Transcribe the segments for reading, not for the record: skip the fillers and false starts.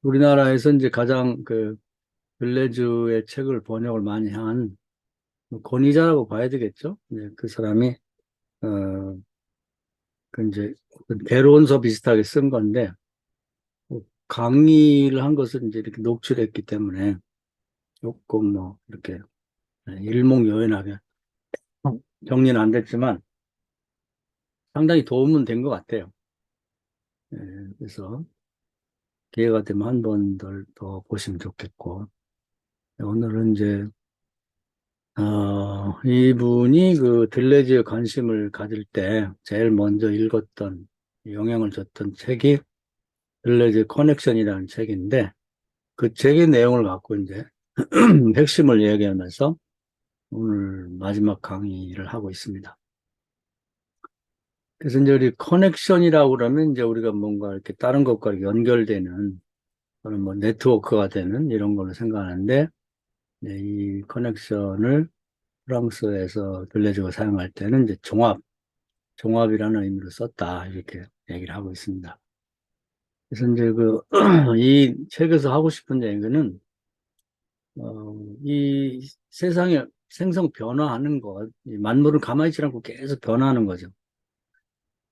우리나라에서 이제 가장 그 글래즈의 책을 번역을 많이 한 권위자라고 봐야 되겠죠. 그 사람이 그 이제 개론서 비슷하게 쓴 건데 강의를 한 것을 이제 이렇게 녹취했기 때문에 조금 뭐 이렇게 일목요연하게 정리는 안 됐지만 상당히 도움은 된 것 같아요. 예, 그래서 기회가 되면 한 번 더 보시면 좋겠고 오늘은 이제 이분이 그 들레즈에 관심을 가질 때 제일 먼저 읽었던 영향을 줬던 책이 들레즈 커넥션이라는 책인데 그 책의 내용을 갖고 이제 핵심을 얘기하면서 오늘 마지막 강의를 하고 있습니다. 그래서 이제 우리 커넥션이라고 그러면 이제 우리가 뭔가 이렇게 다른 것과 연결되는 또는 뭐 네트워크가 되는 이런 걸로 생각하는데 이 커넥션을 프랑스에서 들레즈가 사용할 때는 이제 종합이라는 의미로 썼다. 이렇게 얘기를 하고 있습니다. 그래서 이제 이 책에서 하고 싶은 얘기는, 이 세상에 생성 변화하는 것, 이 만물을 가만히 있지 않고 계속 변화하는 거죠.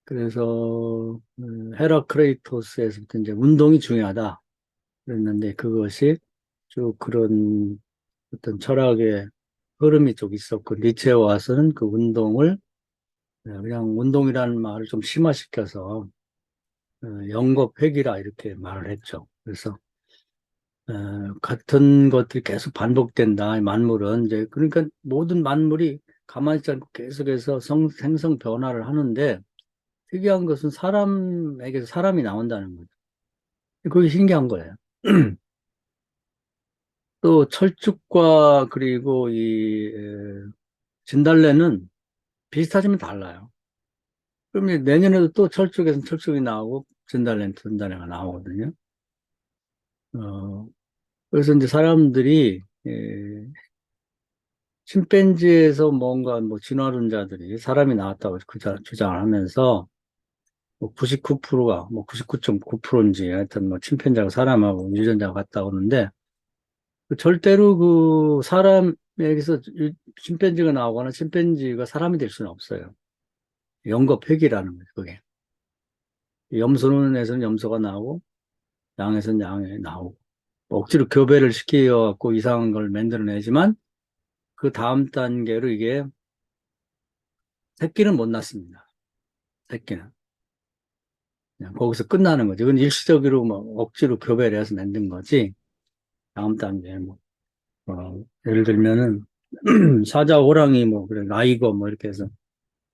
그래서, 헤라크레이토스에서부터 이제 운동이 중요하다. 그랬는데 그것이 쭉 그런 어떤 철학의 흐름이 쭉 있었고, 니체에 와서는 그 운동을 그냥 운동이라는 말을 좀 심화시켜서 영겁회귀라 이렇게 말을 했죠. 그래서 같은 것들이 계속 반복된다. 이 만물은 이제 그러니까 모든 만물이 가만히 있지 않고 계속해서 생성 변화를 하는데 특이한 것은 사람에게서 사람이 나온다는 거죠. 그게 신기한 거예요. 또 철쭉과 그리고 진달래는 비슷하지만 달라요. 그럼 이제 내년에도 또 철쭉에서는 철쭉이 나오고 진달래는 진달래가 나오거든요. 어, 그래서 이제 사람들이 침팬지에서 뭔가 뭐 진화론자들이 사람이 나왔다고 주장을 하면서 뭐 99%가 뭐 99.9%인지 하여튼 뭐 침팬지하고 사람하고 유전자가 같다고 하는데 절대로 그 사람에게서 침팬지가 나오거나 침팬지가 사람이 될 수는 없어요. 영겁회귀라는 거죠, 그게. 염소는에서는 염소가 나오고 양에서는 양이 나오고 억지로 교배를 시켜갖고 이상한 걸 만들어내지만 그 다음 단계로 이게 새끼는 못 낳습니다. 새끼는. 그냥 거기서 끝나는 거죠. 이건 일시적으로 뭐 억지로 교배를 해서 만든 거지. 다음 단계에 뭐, 예를 들면은, 사자, 호랑이, 뭐, 그래, 라이거, 뭐, 이렇게 해서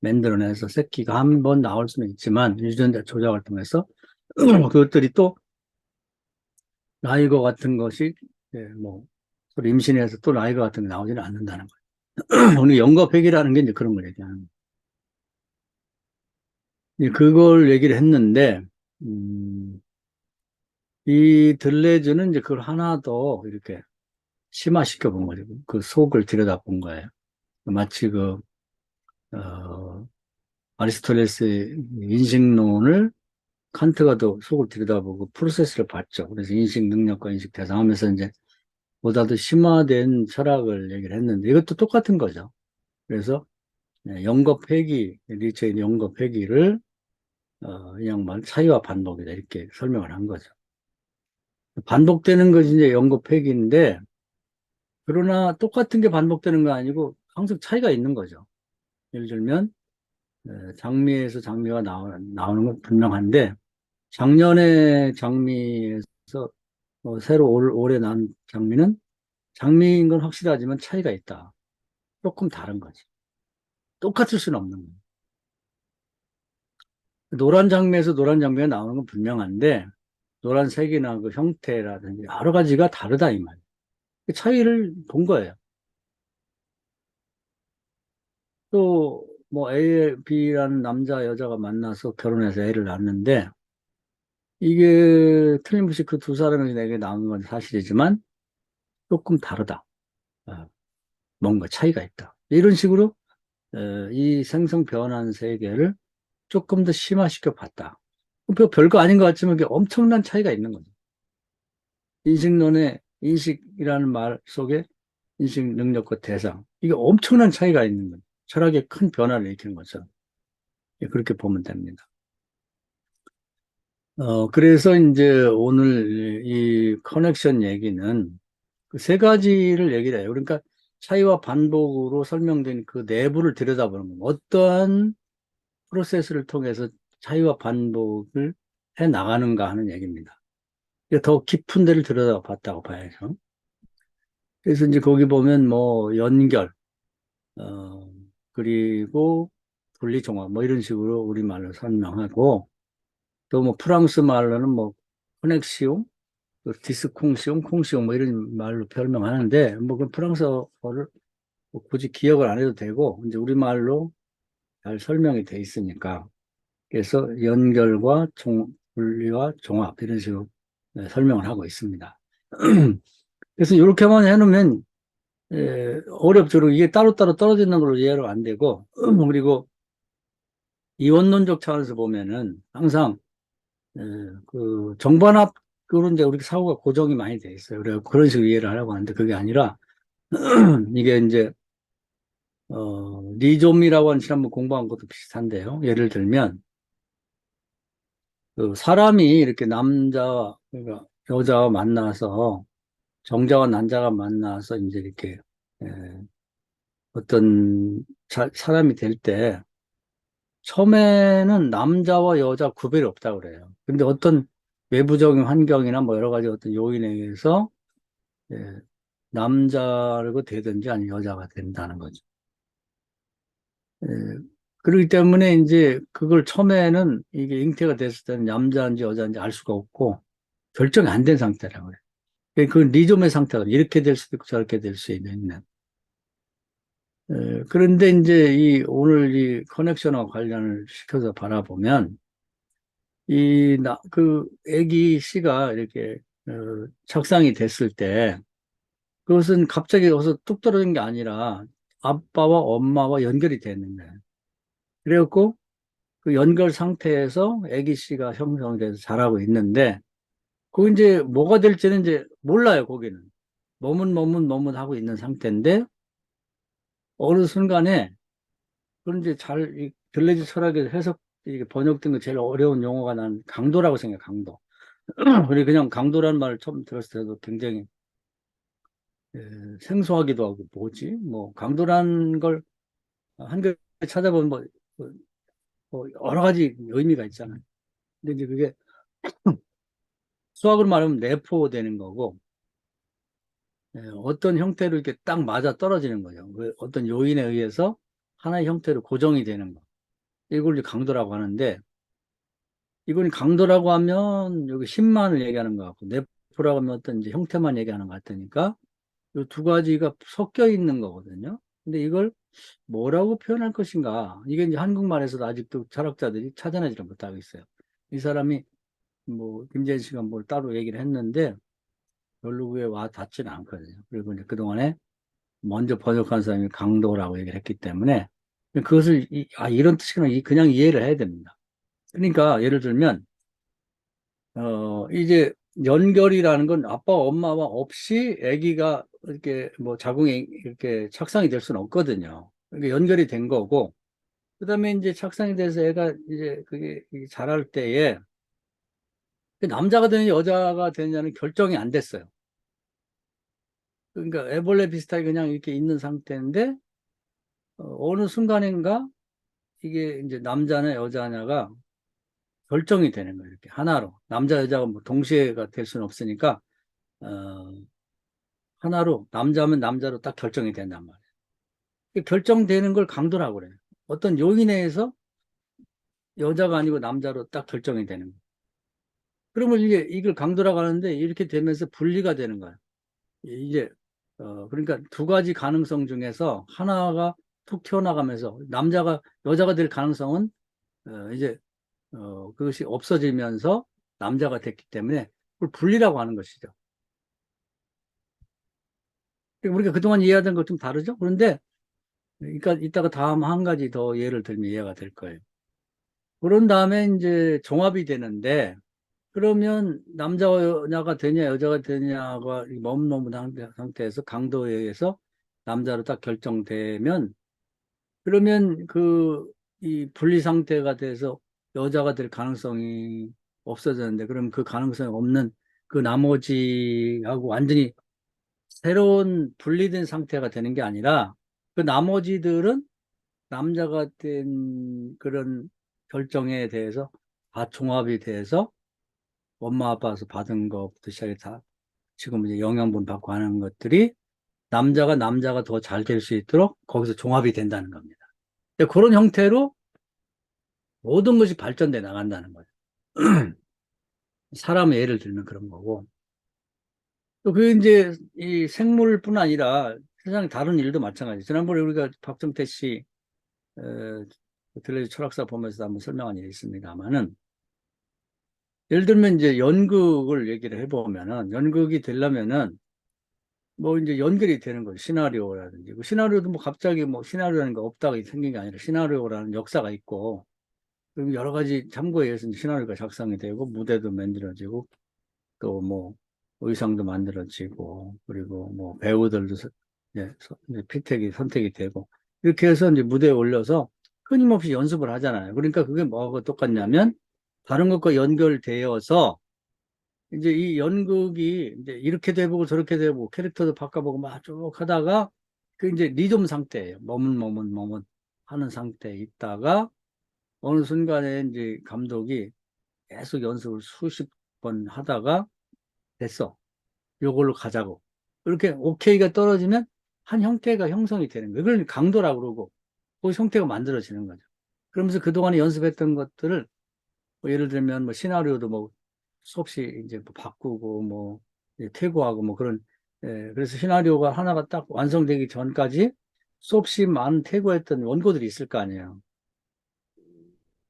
만들어내서 새끼가 한 번 나올 수는 있지만, 유전자 조작을 통해서, 그것들이 또, 라이거 같은 것이, 예, 뭐, 또 임신해서 또 라이거 같은 게 나오지는 않는다는 거예요. 우리 영겁회귀라는 게 이제 그런 걸 얘기하는 거예요. 그걸 얘기를 했는데, 음, 이 들레즈는 이제 그걸 하나 더 이렇게 심화시켜 본 거죠. 그 속을 들여다본 거예요. 마치 아리스토텔레스의 인식론을 칸트가 더 속을 들여다보고 프로세스를 봤죠. 그래서 인식 능력과 인식 대상하면서 이제 보다 더 심화된 철학을 얘기를 했는데 이것도 똑같은 거죠. 그래서 영겁 회귀, 리체의 영겁 회귀를 이 양반 차이와 반복이다 이렇게 설명을 한 거죠. 반복되는 것이 이제 영겁 회귀인데 그러나 똑같은 게 반복되는 거 아니고 항상 차이가 있는 거죠. 예를 들면 장미에서 장미가 나오는 건 분명한데 작년에 장미에서 새로 올해 난 장미는 장미인 건 확실하지만 차이가 있다. 조금 다른 거지. 똑같을 수는 없는 거예요. 노란 장미에서 노란 장미가 나오는 건 분명한데 노란색이나 그 형태라든지 여러 가지가 다르다 이 말이에요. 그 차이를 본 거예요. 또 뭐 A, B라는 남자, 여자가 만나서 결혼해서 애를 낳는데 이게 틀림없이 그 두 사람에게 내게 나오는 건 사실이지만 조금 다르다. 어, 뭔가 차이가 있다. 이런 식으로 이 생성 변환 세계를 조금 더 심화시켜 봤다. 별거 아닌 것 같지만 이게 엄청난 차이가 있는 거죠. 인식론의 인식이라는 말 속에 인식 능력과 대상. 이게 엄청난 차이가 있는 거예요. 철학에 큰 변화를 일으키는 것처럼. 예, 그렇게 보면 됩니다. 그래서 이제 오늘 이 커넥션 얘기는 그 세 가지를 얘기를 해요. 그러니까 차이와 반복으로 설명된 그 내부를 들여다보는 겁니다. 어떠한 프로세스를 통해서 차이와 반복을 해 나가는가 하는 얘기입니다. 더 깊은 데를 들여다봤다고 봐야죠. 그래서 이제 거기 보면 뭐 연결, 어, 그리고 분리종합 뭐 이런 식으로 우리말로 설명하고 또 뭐 프랑스 말로는 뭐 커넥시옹, 또 디스콩시옹, 콩시옹 뭐 이런 말로 설명하는데 뭐 그 프랑스어를 뭐 굳이 기억을 안 해도 되고 이제 우리말로 잘 설명이 돼 있으니까 그래서 연결과 분리와 종합 이런 식으로 네, 설명을 하고 있습니다. 그래서 이렇게만 해놓으면 어렵죠. 그리고 이게 따로따로 떨어지는 걸로 이해가 안 되고 그리고 이원론적 차원에서 보면은 항상 에, 그 정반합으로 이제 우리 사고가 고정이 많이 돼 있어요. 그래 그런 식으로 이해를 하려고 하는데 그게 아니라 이게 이제 리좀이라고 하는 지난번 공부한 것도 비슷한데요. 예를 들면 그 사람이 이렇게 남자 그러니까 여자와 만나서 정자와 난자가 만나서 이제 이렇게 에, 어떤 사람이 될 때 처음에는 남자와 여자 구별이 없다고 그래요. 근데 어떤 외부적인 환경이나 뭐 여러 가지 어떤 요인에 의해서 예, 남자가 되든지 아니면 여자가 된다는 거죠. 예, 그렇기 때문에 이제 그걸 처음에는 이게 잉태가 됐을 때는 남자인지 여자인지 알 수가 없고 결정이 안 된 상태라고 그래요. 그 리좀의 상태가 이렇게 될 수도 있고 저렇게 될 수 있는. 그런데 이제 이 오늘 이 커넥션과 관련을 시켜서 바라보면 그 애기 씨가 이렇게 착상이 됐을 때 그것은 갑자기 어디서 뚝 떨어진 게 아니라 아빠와 엄마와 연결이 되는 거예요. 그래갖고 그 연결 상태에서 애기 씨가 형성돼서 자라고 있는데 그 이제 뭐가 될지는 이제 몰라요, 거기는. 머뭇 하고 있는 상태인데 어느 순간에 그런 이제 이 들레지 철학에서 이게 번역된 거 제일 어려운 용어가 난 강도라고 생각해, 강도. 우리 그냥 강도라는 말을 처음 들었을 때도 굉장히 에, 생소하기도 하고 뭐지? 뭐 강도라는 걸 한글 찾아보면 뭐, 뭐 여러 가지 의미가 있잖아요. 근데 이제 그게 수학으로 말하면 내포되는 거고 어떤 형태로 이렇게 딱 맞아 떨어지는 거죠. 어떤 요인에 의해서 하나의 형태로 고정이 되는 거. 이걸 이제 강도라고 하는데 이건 강도라고 하면 여기 힘만을 얘기하는 것 같고 내포라고 하면 어떤 이제 형태만 얘기하는 것 같으니까 이 두 가지가 섞여 있는 거거든요. 근데 이걸 뭐라고 표현할 것인가? 이게 이제 한국말에서도 아직도 철학자들이 찾아내지를 못하고 있어요. 이 사람이 뭐 김재현 씨가 뭘 따로 얘기를 했는데 별로 그에 와 닿지는 않거든요. 그리고 이제 그동안에 먼저 번역한 사람이 강도라고 얘기를 했기 때문에 그것을 이런 뜻이구나 그냥 이해를 해야 됩니다. 그러니까 예를 들면 이제 연결이라는 건 아빠, 엄마와 없이 아기가 이렇게 뭐 자궁이 이렇게 착상이 될 수는 없거든요. 그러니까 연결이 된 거고, 그 다음에 이제 착상이 돼서 애가 이제 그게 자랄 때에 그 남자가 되느냐 여자가 되느냐는 결정이 안 됐어요. 그러니까 애벌레 비슷하게 그냥 이렇게 있는 상태인데, 어느 순간인가 이게 이제 남자냐 여자냐가 결정이 되는 거예요. 이렇게 하나로. 남자, 여자가 뭐 동시에가 될 수는 없으니까, 어, 하나로 남자면 남자로 딱 결정이 된단 말이에요. 결정되는 걸 강도라고 그래요. 어떤 요인에 의해서 여자가 아니고 남자로 딱 결정이 되는 거예요. 그러면 이게 이걸 강도라고 하는데 이렇게 되면서 분리가 되는 거예요. 이제 그러니까 두 가지 가능성 중에서 하나가 툭 튀어나가면서 남자가 여자가 될 가능성은 이제 그것이 없어지면서 남자가 됐기 때문에 그걸 분리라고 하는 것이죠. 우리가 그동안 이해하던 것 좀 다르죠? 그런데 그러니까 이따가 다음 한 가지 더 예를 들면 이해가 될 거예요. 그런 다음에 이제 종합이 되는데 그러면 남자가 되냐 여자가 되냐가 머뭇머뭇한 상태에서 강도에 의해서 남자로 딱 결정되면 그러면 이 분리 상태가 돼서 여자가 될 가능성이 없어졌는데 그럼 그 가능성이 없는 그 나머지하고 완전히 새로운 분리된 상태가 되는 게 아니라 그 나머지들은 남자가 된 그런 결정에 대해서 다 종합이 돼서 엄마 아빠에서 받은 것부터 시작해 다 지금 이제 영양분 받고 하는 것들이 남자가 더 잘 될 수 있도록 거기서 종합이 된다는 겁니다. 근데 그런 형태로 모든 것이 발전돼 나간다는 거죠. 사람의 예를 들면 그런 거고. 또 그 이제 이 생물뿐 아니라 세상 다른 일도 마찬가지. 지난번에 우리가 박정태 씨 텔레비전 철학사 보면서 한번 설명한 일이 있습니다만은 예를 들면 이제 연극을 얘기를 해보면은 연극이 되려면은 뭐 이제 연결이 되는 거죠. 시나리오라든지. 그 시나리오도 뭐 갑자기 뭐 시나리오라는 거 없다가 생긴 게 아니라 시나리오라는 역사가 있고 그럼 여러 가지 참고에 의해서 시나리오가 작성이 되고 무대도 만들어지고 또 뭐 의상도 만들어지고 그리고 뭐 배우들도 이제 피택이 선택이 되고 이렇게 해서 이제 무대에 올려서 끊임없이 연습을 하잖아요. 그러니까 그게 뭐하고 똑같냐면 다른 것과 연결되어서 이제 이 연극이 이제 이렇게 돼보고 저렇게 돼보고 캐릭터도 바꿔보고 막 쭉 하다가 그 이제 리듬 상태예요. 머뭇 하는 상태에 있다가 어느 순간에 이제 감독이 계속 연습을 수십 번 하다가 됐어. 요걸로 가자고. 이렇게 오케이가 떨어지면 한 형태가 형성이 되는 거예요. 그걸 강도라고 그러고 그 형태가 만들어지는 거죠. 그러면서 그동안에 연습했던 것들을 뭐 예를 들면 뭐 시나리오도 뭐 수없이 이제 뭐 바꾸고 뭐 이제 퇴고하고 뭐 그런 그래서 시나리오가 하나가 딱 완성되기 전까지 수없이 많은 퇴고했던 원고들이 있을 거 아니에요.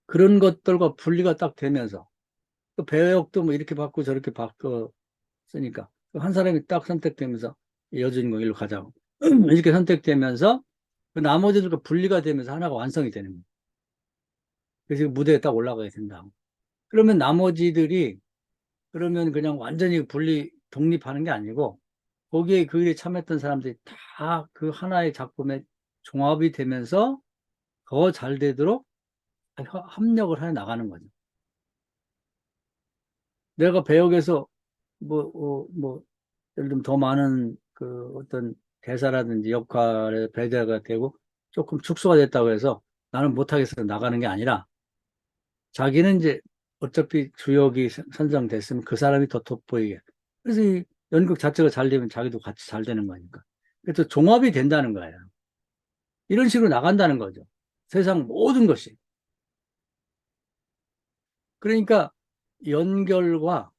그런 것들과 분리가 딱 되면서 또 배역도 뭐 이렇게 바꾸고 저렇게 바꿔 쓰니까 한 사람이 딱 선택되면서 여주인공 일로 가자고 이렇게 선택되면서 그 나머지들과 분리가 되면서 하나가 완성이 되는 거예요. 그래서 무대에 딱 올라가게 된다고. 그러면 나머지들이 그러면 그냥 완전히 독립하는 게 아니고 거기에 그 일에 참여했던 사람들이 다 그 하나의 작품에 종합이 되면서 더 잘 되도록 협력을 해 나가는 거죠. 내가 배역에서 뭐 예를 들면 더 많은 그 어떤 대사라든지 역할에 배제가 되고 조금 축소가 됐다고 해서 나는 못하겠어 나가는 게 아니라 자기는 이제 어차피 주역이 선정됐으면 그 사람이 더 돋보이게. 그래서 이 연극 자체가 잘 되면 자기도 같이 잘 되는 거니까. 그래서 종합이 된다는 거예요. 이런 식으로 나간다는 거죠. 세상 모든 것이. 그러니까 연결과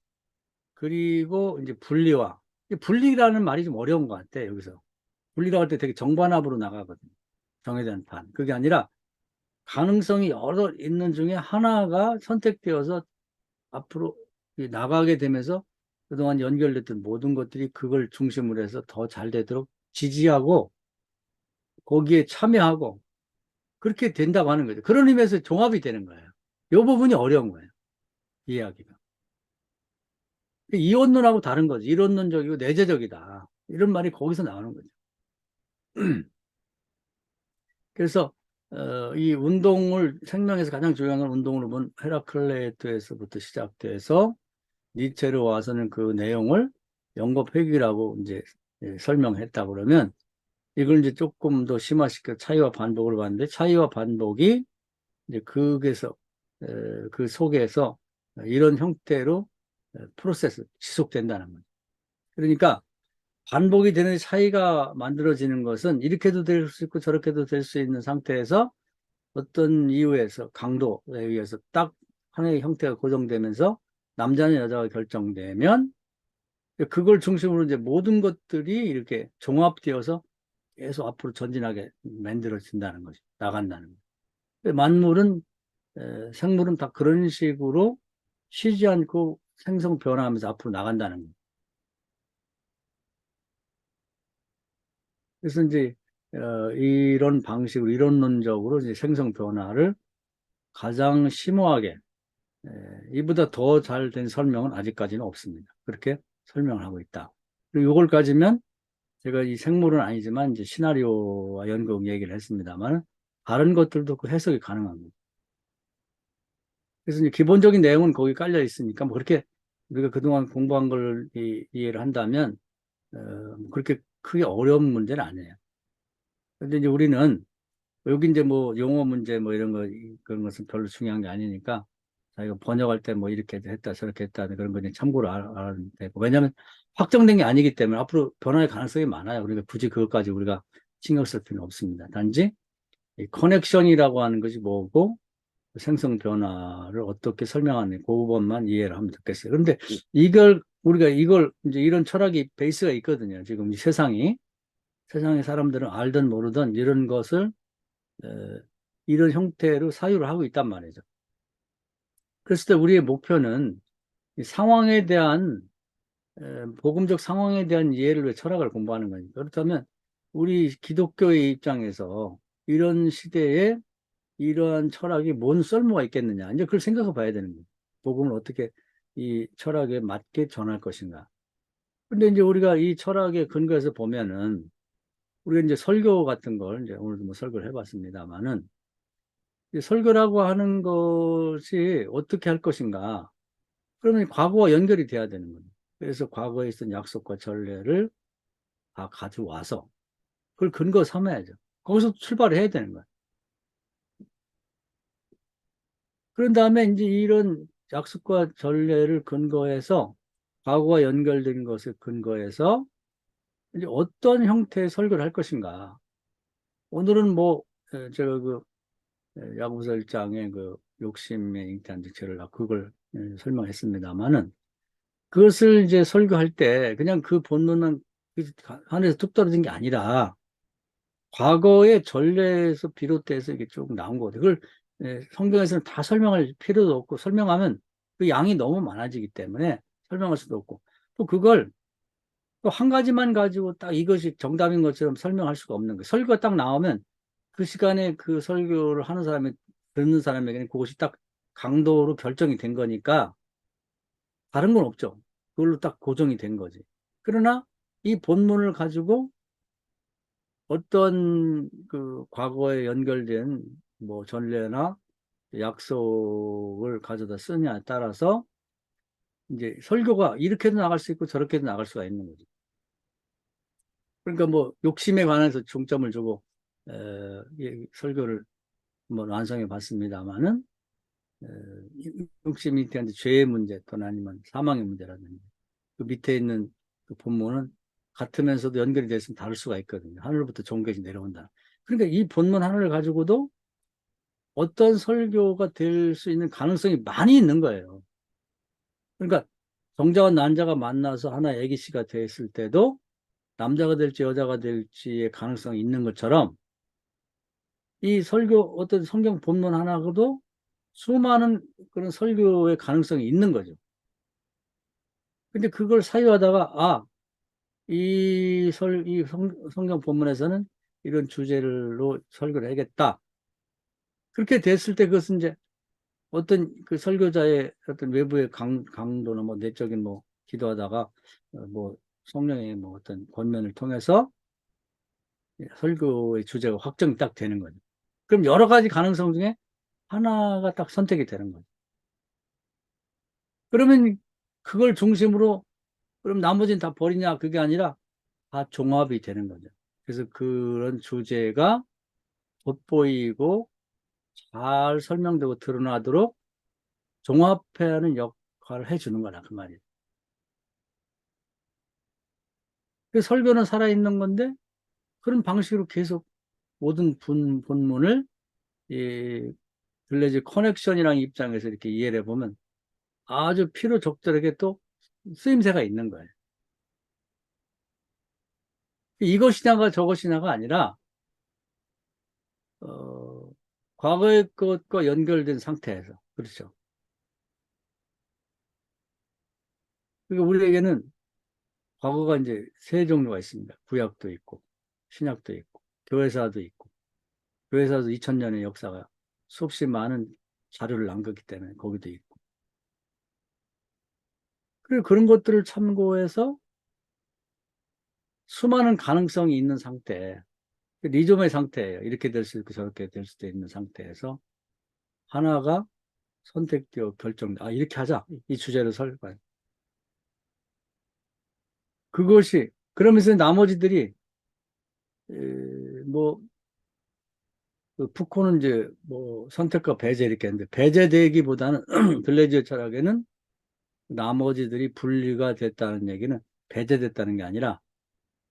그리고 이제 분리와 분리라는 말이 좀 어려운 것 같아 여기서. 분리라고 할 때 되게 정반합으로 나가거든요. 정해진 판. 그게 아니라 가능성이 여러 있는 중에 하나가 선택되어서 앞으로 나가게 되면서 그동안 연결됐던 모든 것들이 그걸 중심으로 해서 더 잘 되도록 지지하고 거기에 참여하고 그렇게 된다고 하는 거죠. 그런 의미에서 종합이 되는 거예요. 이 부분이 어려운 거예요. 이해하기가. 이원론하고 다른 거죠. 이론론적이고 내재적이다. 이런 말이 거기서 나오는 거죠. 그래서 이 운동을 생명에서 가장 중요한 건 운동으로 본 헤라클레토에서부터 시작돼서 니체로 와서는 그 내용을 영겁회귀라고 이제 설명했다 그러면 이걸 이제 조금 더 심화시켜 차이와 반복을 봤는데 차이와 반복이 이제 그 속에서 이런 형태로 프로세스 지속된다는 거죠. 그러니까 반복이 되는 차이가 만들어지는 것은 이렇게도 될 수 있고 저렇게도 될 수 있는 상태에서 어떤 이유에서 강도에 의해서 딱 하나의 형태가 고정되면서 남자냐 여자가 결정되면 그걸 중심으로 이제 모든 것들이 이렇게 종합되어서 계속 앞으로 전진하게 만들어진다는 것이 나간다는 거죠. 만물은 생물은 다 그런 식으로 쉬지 않고 생성 변화하면서 앞으로 나간다는 거죠. 그래서 이제 이런 방식으로 이론론적으로 이제 생성 변화를 가장 심오하게 이보다 더 잘 된 설명은 아직까지는 없습니다. 그렇게 설명을 하고 있다. 그리고 이걸 가지면 제가 이 생물은 아니지만 이제 시나리오와 연극 얘기를 했습니다만 다른 것들도 그 해석이 가능합니다. 그래서 이제 기본적인 내용은 거기 깔려 있으니까 뭐 그렇게 우리가 그동안 공부한 걸 이해를 한다면 그렇게 크게 어려운 문제는 아니에요. 근데 이제 우리는 여기 이제 뭐 용어 문제 뭐 이런 거 그런 것은 별로 중요한 게 아니니까 자기가 번역할 때 뭐 이렇게 했다 저렇게 했다 그런 거 이제 참고로 알아야 되고 왜냐하면 확정된 게 아니기 때문에 앞으로 변화의 가능성이 많아요. 우리가 굳이 그것까지 우리가 신경 쓸 필요는 없습니다. 단지 이 커넥션이라고 하는 것이 뭐고 생성 변화를 어떻게 설명하는 그 부분만 이해를 하면 좋겠어요. 그런데 우리가 이걸 이제 이런 철학이 베이스가 있거든요. 지금 이 세상의 사람들은 알든 모르든 이런 것을 에, 이런 형태로 사유를 하고 있단 말이죠. 그랬을 때 우리의 목표는 이 상황에 대한 복음적 상황에 대한 이해를 왜 철학을 공부하는 거니까. 그렇다면 우리 기독교의 입장에서 이런 시대에 이러한 철학이 뭔 쓸모가 있겠느냐. 이제 그걸 생각해 봐야 되는 거예요. 복음을 어떻게 이 철학에 맞게 전할 것인가. 근데 이제 우리가 이 철학의 근거에서 보면은 우리가 이제 설교 같은 걸 이제 오늘도 뭐 설교를 해봤습니다만은 설교라고 하는 것이 어떻게 할 것인가. 그러면 과거와 연결이 돼야 되는 거예요. 그래서 과거에 있던 약속과 전례를 다 가져와서 그걸 근거 삼아야죠. 거기서 출발을 해야 되는 거예요. 그런 다음에 이제 이런 약속과 전례를 근거해서 과거와 연결된 것을 근거해서 이제 어떤 형태의 설교를 할 것인가. 오늘은 뭐 제가 그 야고보서 1장의 그 욕심에 잉태한 죄를 그걸 설명했습니다만은 그것을 이제 설교할 때 그냥 그 본문은 하늘에서 뚝 떨어진 게 아니라 과거의 전례에서 비롯돼서 이게 쭉 나온 거거든요. 그걸 성경에서는 다 설명할 필요도 없고 설명하면 그 양이 너무 많아지기 때문에 설명할 수도 없고 또 그걸 또 한 가지만 가지고 딱 이것이 정답인 것처럼 설명할 수가 없는 거예요. 설교가 딱 나오면 그 시간에 그 설교를 하는 사람이 듣는 사람에게는 그것이 딱 강도로 결정이 된 거니까 다른 건 없죠. 그걸로 딱 고정이 된 거지. 그러나 이 본문을 가지고 어떤 그 과거에 연결된 뭐 전례나 약속을 가져다 쓰냐에 따라서 이제 설교가 이렇게도 나갈 수 있고 저렇게도 나갈 수가 있는 거죠. 그러니까 뭐 욕심에 관해서 중점을 두고 설교를 뭐 완성해 봤습니다만은 욕심이 대한 죄의 문제 또는 아니면 사망의 문제라든지 그 밑에 있는 그 본문은 같으면서도 연결이 됐으면 다를 수가 있거든요. 하늘부터 좋은 것이 내려온다. 그러니까 이 본문 하나를 가지고도 어떤 설교가 될 수 있는 가능성이 많이 있는 거예요. 그러니까 정자와 난자가 만나서 하나 애기씨가 됐을 때도 남자가 될지 여자가 될지의 가능성이 있는 것처럼 이 설교 어떤 성경 본문 하나도 수많은 그런 설교의 가능성이 있는 거죠. 근데 그걸 사유하다가 이 성경 본문에서는 이런 주제로 설교를 해야겠다. 그렇게 됐을 때 그것은 이제 어떤 그 설교자의 어떤 외부의 강도나 뭐 내적인 뭐 기도하다가 뭐 성령의 뭐 어떤 권면을 통해서 설교의 주제가 확정이 딱 되는 거죠. 그럼 여러 가지 가능성 중에 하나가 딱 선택이 되는 거죠. 그러면 그걸 중심으로 그럼 나머지는 다 버리냐 그게 아니라 다 종합이 되는 거죠. 그래서 그런 주제가 돋보이고 잘 설명되고 드러나도록 종합하는 역할을 해주는 거라 그 말이에요. 그 설교는 살아있는 건데 그런 방식으로 계속 모든 본문을 이 글래지 커넥션이라는 입장에서 이렇게 이해를 해보면 아주 필요적절하게 또 쓰임새가 있는 거예요. 이것이냐가 저것이냐가 아니라 어, 과거의 것과 연결된 상태에서 그렇죠. 그러니까 우리에게는 과거가 이제 세 종류가 있습니다. 구약도 있고 신약도 있고 교회사도 있고 교회사도 2000년의 역사가 수없이 많은 자료를 남겼기 때문에 거기도 있고 그리고 그런 것들을 참고해서 수많은 가능성이 있는 상태, 리조의 상태예요. 이렇게 될 수 있고 저렇게 될 수도 있는 상태에서 하나가 선택되어 이렇게 하자. 이 주제를 설관. 그것이, 그러면서 나머지들이, 뭐, 그 푸코는 이제 뭐 선택과 배제 이렇게 했는데, 배제되기보다는 들레지어 철학에는 나머지들이 분리가 됐다는 얘기는 배제됐다는 게 아니라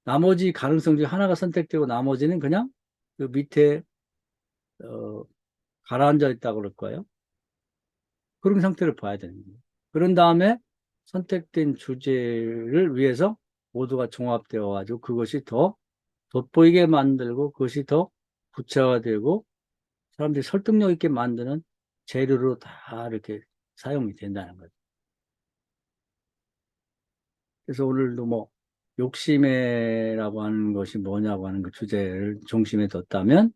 나머지 가능성 중에 하나가 선택되고 나머지는 그냥 그 밑에, 어, 가라앉아 있다고 그럴 거예요. 그런 상태를 봐야 되는 거예요. 그런 다음에 선택된 주제를 위해서 모두가 종합되어 가지고 그것이 더 돋보이게 만들고 그것이 더 구체화되고 사람들이 설득력 있게 만드는 재료로 다 이렇게 사용이 된다는 거죠. 그래서 오늘도 뭐 욕심이라고 하는 것이 뭐냐고 하는 그 주제를 중심에 뒀다면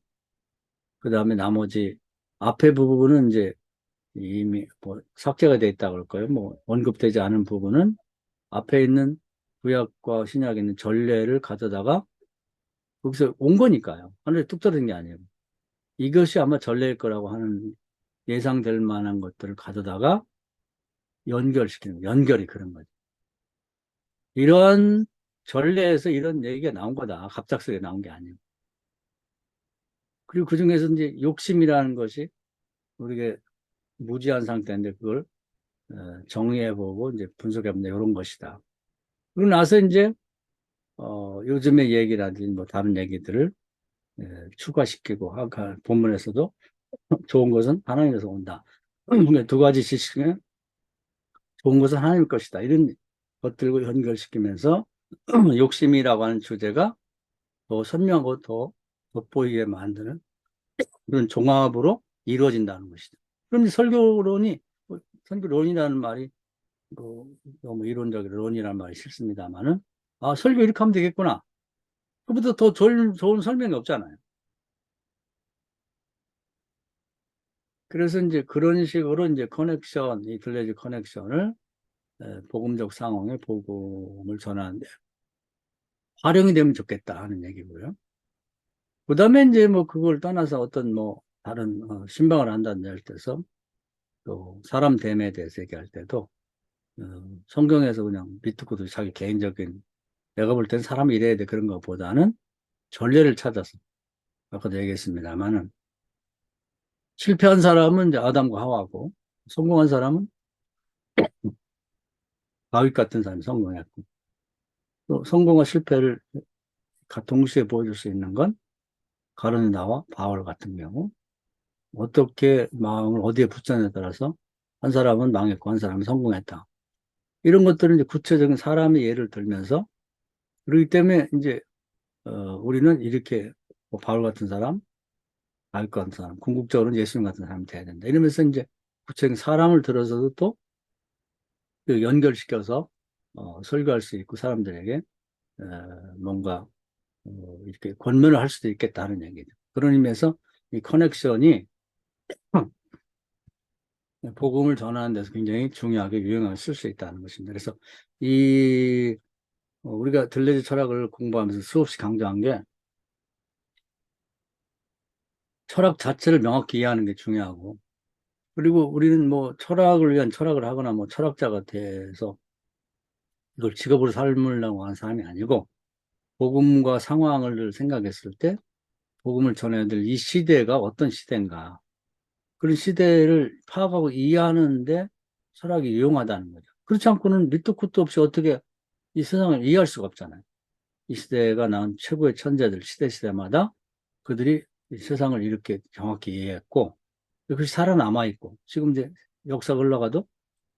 그 다음에 나머지 앞에 부분은 이제 이미 뭐 삭제가 돼 있다고 그럴까요? 뭐 언급되지 않은 부분은 앞에 있는 구약과 신약에 있는 전례를 가져다가 거기서 온 거니까요. 하늘에 뚝 떨어진 게 아니에요. 이것이 아마 전례일 거라고 하는 예상될 만한 것들을 가져다가 연결시키는 거예요. 연결이 그런 거죠. 이런 전례에서 이런 얘기가 나온 거다. 갑작스레 나온 게 아니에요. 그리고 그 중에서 이제 욕심이라는 것이 우리가 무지한 상태인데 그걸 정의해보고 이제 분석해보는 이런 것이다. 그러고 나서 이제 요즘의 얘기라든지 뭐 다른 얘기들을 추가시키고 아까 본문에서도 좋은 것은 하나님에서 온다. 두 가지 지식 중에 좋은 것은 하나님 것이다. 이런 것들과 연결시키면서 욕심이라고 하는 주제가 더 선명하고 더 돋보이게 만드는 그런 종합으로 이루어진다는 것이죠. 그럼 설교론이, 설교론이라는 말이 뭐 너무 이론적인 론이라는 말이 싫습니다만은, 아, 설교 이렇게 하면 되겠구나. 그보다 더 좋은 설명이 없잖아요. 그래서 이제 그런 식으로 이제 커넥션, 이 들레지 커넥션을 복음적 상황에 복음을 전하는데 활용이 되면 좋겠다 하는 얘기고요. 그 다음에 이제 뭐 그걸 떠나서 어떤 뭐 다른 신방을 한다는 할 때서 또 사람 됨에 대해서 얘기할 때도 성경에서 그냥 밑듣고도 자기 개인적인 내가 볼 땐 사람이 이래야 돼 그런 것보다는 전례를 찾아서 아까도 얘기했습니다만은 실패한 사람은 이제 아담과 하와고 성공한 사람은 다윗 같은 사람이 성공했고 또 성공과 실패를 동시에 보여줄 수 있는 건 가룟 나와 바울 같은 경우 어떻게 마음을 어디에 붙였냐에 따라서 한 사람은 망했고 한 사람은 성공했다. 이런 것들은 이제 구체적인 사람의 예를 들면서 그렇기 때문에 이제 우리는 이렇게 뭐 바울 같은 사람, 다윗 같은 사람, 궁극적으로는 예수님 같은 사람이 돼야 된다. 이러면서 이제 구체적인 사람을 들어서도 또 그 연결시켜서 설교할 수 있고 사람들에게 뭔가 이렇게 권면을 할 수도 있겠다는 얘기죠. 그런 의미에서 이 커넥션이 복음을 전하는 데서 굉장히 중요하게 유용하게 쓸 수 있다는 것입니다. 그래서 이 우리가 들레지 철학을 공부하면서 수없이 강조한 게 철학 자체를 명확히 이해하는 게 중요하고 그리고 우리는 뭐 철학을 위한 철학을 하거나 뭐 철학자가 돼서 이걸 직업으로 삶으려고 하는 사람이 아니고 복음과 상황을 생각했을 때 복음을 전해야 될 이 시대가 어떤 시대인가 그런 시대를 파악하고 이해하는데 철학이 유용하다는 거죠. 그렇지 않고는 밑도 끝도 없이 어떻게 이 세상을 이해할 수가 없잖아요. 이 시대가 낳은 최고의 천재들, 시대마다 그들이 이 세상을 이렇게 정확히 이해했고, 그것이 살아남아 있고, 지금 이제 역사가 흘러가도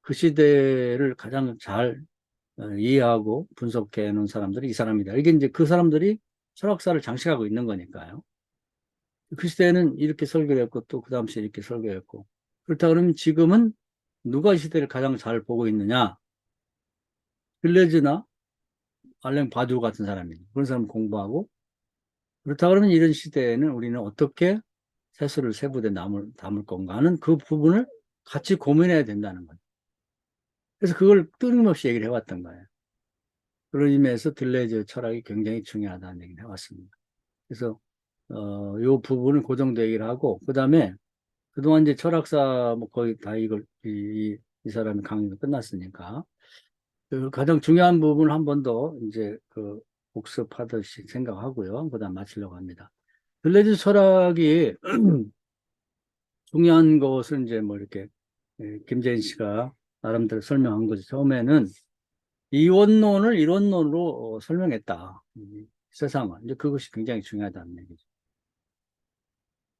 그 시대를 가장 잘 이해하고 분석해 놓은 사람들이 이 사람이다. 이게 이제 그 사람들이 철학사를 장식하고 있는 거니까요. 그 시대에는 이렇게 설교를 했고, 또 그 다음 시대에 이렇게 설교했고. 그렇다 그러면 지금은 누가 이 시대를 가장 잘 보고 있느냐? 빌레즈나 알랭 바두 같은 사람이죠. 그런 사람 공부하고, 그렇다 그러면 이런 시대에는 우리는 어떻게 세수를 세부대 담을 건가 하는 그 부분을 같이 고민해야 된다는 거죠. 그래서 그걸 끊임없이 얘기를 해왔던 거예요. 그런 의미에서 들레즈 철학이 굉장히 중요하다는 얘기를 해왔습니다. 그래서 요 부분은 그 정도 얘기를 하고, 그 다음에 그동안 이제 철학사 뭐 거의 다 이걸 이 사람의 강의가 끝났으니까 그 가장 중요한 부분을 한 번 더 이제 그 복습하듯이 생각하고요. 그다음 마치려고 합니다. 들레즈 철학이 중요한 것은 이제 뭐 이렇게 김재인 씨가 나름대로 설명한 거죠. 처음에는 이원론을 이론론으로 설명했다. 세상은 이제 그것이 굉장히 중요하다는 얘기죠.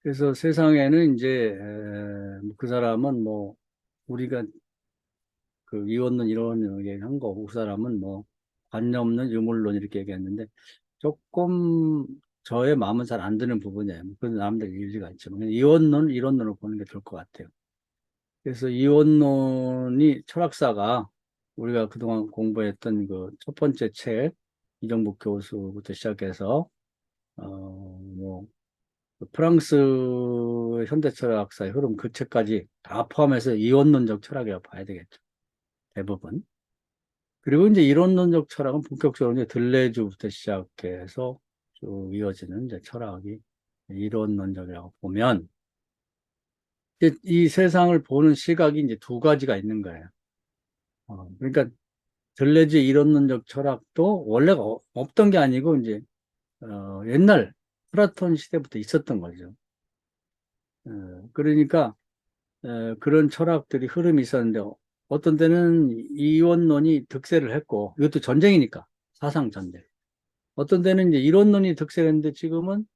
그래서 세상에는 이제 그 사람은 뭐 우리가 그 이원론 이론론 얘기한 거고 그 사람은 뭐 관념론 유물론 이렇게 얘기했는데 조금 저의 마음은 잘 안 드는 부분이에요. 그런 사람들 일리가 있지만 이원론 이론론으로 보는 게 좋을 것 같아요. 그래서 이원론이 철학사가 우리가 그동안 공부했던 그 첫 번째 책 이정복 교수부터 시작해서 뭐 프랑스 현대 철학사의 흐름 그 책까지 다 포함해서 이원론적 철학이라고 봐야 되겠죠. 대부분. 그리고 이제 이론론적 철학은 본격적으로 이제 들레주부터 시작해서 쭉 이어지는 이제 철학이 이론론적이라고 보면 이제 이 세상을 보는 시각이 이제 두 가지가 있는 거예요. 그러니까 들레즈 이론론적 철학도 원래가 없던 게 아니고 이제 옛날 플라톤 시대부터 있었던 거죠. 그러니까 그런 철학들이 흐름이 있었는데 어떤 때는 이원론이 득세를 했고 이것도 전쟁이니까 사상 전쟁. 어떤 때는 이제 이론론이 득세를 했는데 지금은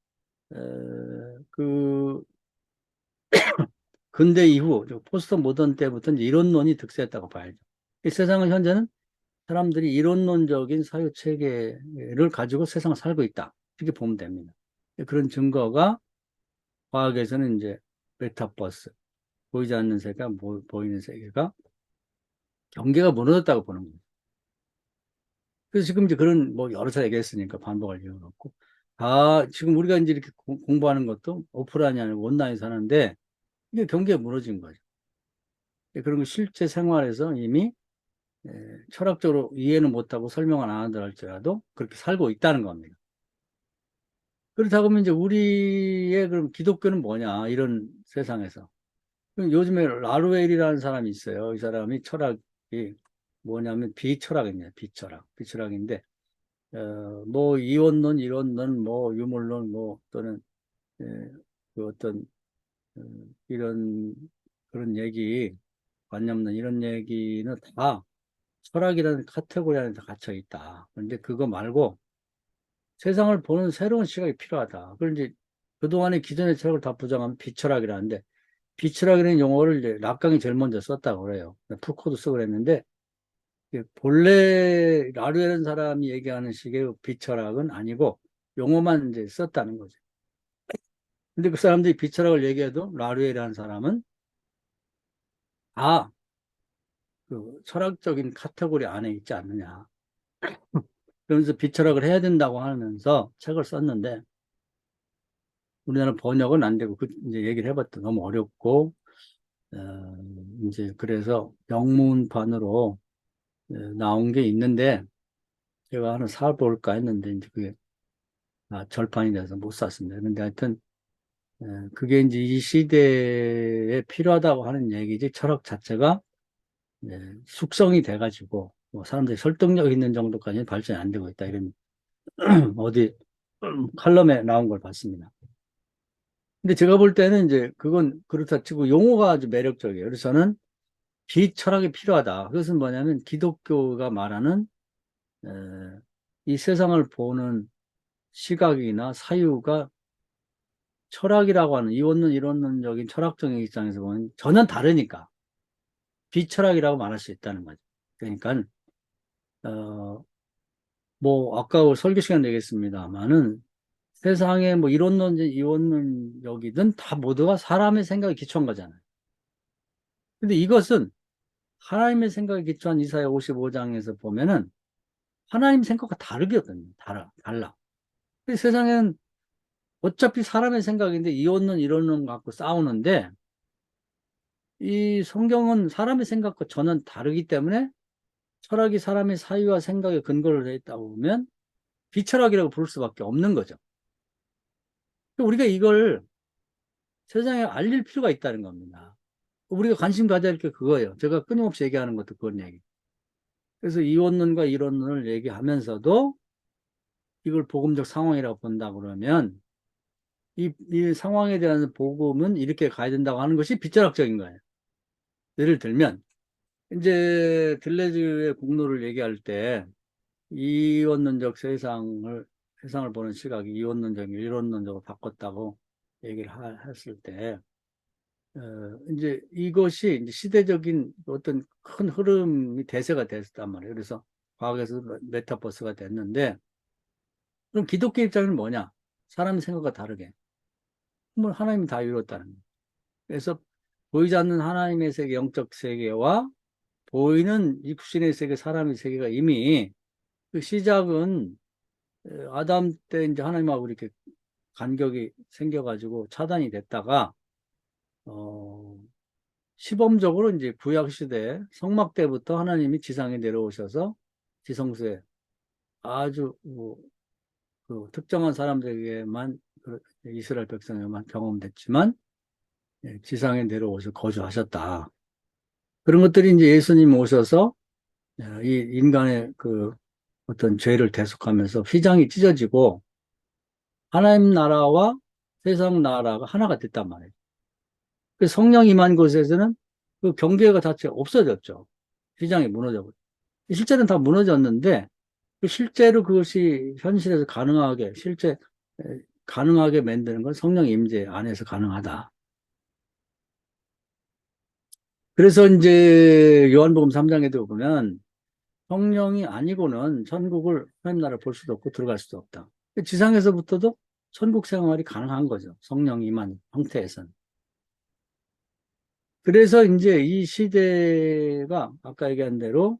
그 근대 이후 포스트 모던 때부터 이제 이론론이 득세했다고 봐야죠. 이 세상은 현재는 사람들이 이론론적인 사유 체계를 가지고 세상을 살고 있다. 이렇게 보면 됩니다. 그런 증거가 과학에서는 이제 메타버스, 보이지 않는 세계가 보이는 세계가 경계가 무너졌다고 보는 거예요. 그래서 지금 이제 그런 뭐 여러 차례 얘기했으니까 반복할 이유가 없고 다 지금 우리가 이제 이렇게 공부하는 것도 오프라인이 아니고 온라인에서 하는데 이게 경계가 무너진 거죠. 그런 거 실제 생활에서 이미 철학적으로 이해는 못하고 설명을 안 한다 할지라도 그렇게 살고 있다는 겁니다. 그렇다고 하면 이제 우리의 그럼 기독교는 뭐냐 이런 세상에서 요즘에 라루엘이라는 사람이 있어요. 이 사람이 철학이 뭐냐면 비철학입니다. 비철학인데 뭐 이원론, 이론론, 뭐 유물론, 뭐 또는 에, 그 어떤 어, 이런 그런 얘기, 관념론 이런 얘기는 다 철학이라는 카테고리 안에 다 갇혀 있다. 그런데 그거 말고 세상을 보는 새로운 시각이 필요하다. 그걸 이제 그동안의 기존의 철학을 다 부정하면 비철학이라는데 비철학이라는 용어를 이제 락강이 제일 먼저 썼다고 그래요. 푸코도 쓰고 그랬는데 본래 라루에라는 사람이 얘기하는 식의 비철학은 아니고 용어만 이제 썼다는 거죠. 근데 그 사람들이 비철학을 얘기해도 라루에라는 사람은 그 철학적인 카테고리 안에 있지 않느냐. 그러면서 비철학을 해야 된다고 하면서 책을 썼는데 우리나라 번역은 안 되고 그 이제 얘기를 해봤더니 너무 어렵고 이제 그래서 영문판으로 나온 게 있는데 제가 하나 사볼까 했는데 이제 그게 절판이 돼서 못 샀습니다. 근데 하여튼 그게 이제 이 시대에 필요하다고 하는 얘기지 철학 자체가 숙성이 돼가지고 뭐 사람들이 설득력 있는 정도까지는 발전이 안 되고 있다 이런 어디 칼럼에 나온 걸 봤습니다. 근데 제가 볼 때는 이제 그건 그렇다 치고 용어가 아주 매력적이에요. 그래서 저는 비철학이 필요하다. 그것은 뭐냐면 기독교가 말하는 에, 이 세상을 보는 시각이나 사유가 철학이라고 하는 이원론 이론론적인 철학적인 입장에서 보면 전혀 다르니까 비철학이라고 말할 수 있다는 거죠. 그러니까 어, 뭐 아까 설교 시간 얘기했습니다만은 세상에 뭐 이론론지 이원론적이든 다 모두가 사람의 생각에 기초한 거잖아요. 근데 이것은 하나님의 생각에 기초한 이사야 55장에서 보면은 하나님 생각과 다르거든요. 달라. 근데 세상에는 어차피 사람의 생각인데 이혼론 이론론 갖고 싸우는데 이 성경은 사람의 생각과 전혀 다르기 때문에 철학이 사람의 사유와 생각에 근거를 해 있다고 보면 비철학이라고 부를 수밖에 없는 거죠. 우리가 이걸 세상에 알릴 필요가 있다는 겁니다. 우리가 관심 가져야 할 게 그거예요. 제가 끊임없이 얘기하는 것도 그런 얘기. 그래서 이원론과 이론론을 얘기하면서도 이걸 복음적 상황이라고 본다 그러면 이 상황에 대한 복음은 이렇게 가야 된다고 하는 것이 비철학적인 거예요. 예를 들면 이제 들레즈의 공로를 얘기할 때 이원론적 세상을 보는 시각이 이원론적, 이론론적으로 바꿨다고 얘기를 했을 때 이제 이것이 이제 시대적인 어떤 큰 흐름이 대세가 됐단 말이에요. 그래서 과학에서 메타버스가 됐는데, 그럼 기독교 입장은 뭐냐? 사람의 생각과 다르게. 뭐 하나님이 다 이뤘다는 거예요. 그래서 보이지 않는 하나님의 세계, 영적 세계와 보이는 육신의 세계, 사람의 세계가 이미 그 시작은 아담 때 이제 하나님하고 이렇게 간격이 생겨가지고 차단이 됐다가, 어, 시범적으로 이제 구약 시대 성막 때부터 하나님이 지상에 내려오셔서 지성소에 아주 그 특정한 사람들에게만 이스라엘 백성에게만 경험됐지만 지상에 내려오셔서 거주하셨다. 그런 것들이 이제 예수님 오셔서 이 인간의 그 어떤 죄를 대속하면서 휘장이 찢어지고 하나님 나라와 세상 나라가 하나가 됐단 말이에요. 그 성령 임한 곳에서는 그 경계가 자체 없어졌죠. 휘장이 무너져. 실제는 다 무너졌는데 실제로 그것이 현실에서 가능하게 가능하게 만드는 건 성령 임재 안에서 가능하다. 그래서 이제 요한복음 3장에도 보면 성령이 아니고는 천국을 하나님 나라를 볼 수도 없고 들어갈 수도 없다. 지상에서부터도 천국 생활이 가능한 거죠. 성령 임한 형태에서는. 그래서 이제 이 시대가 아까 얘기한 대로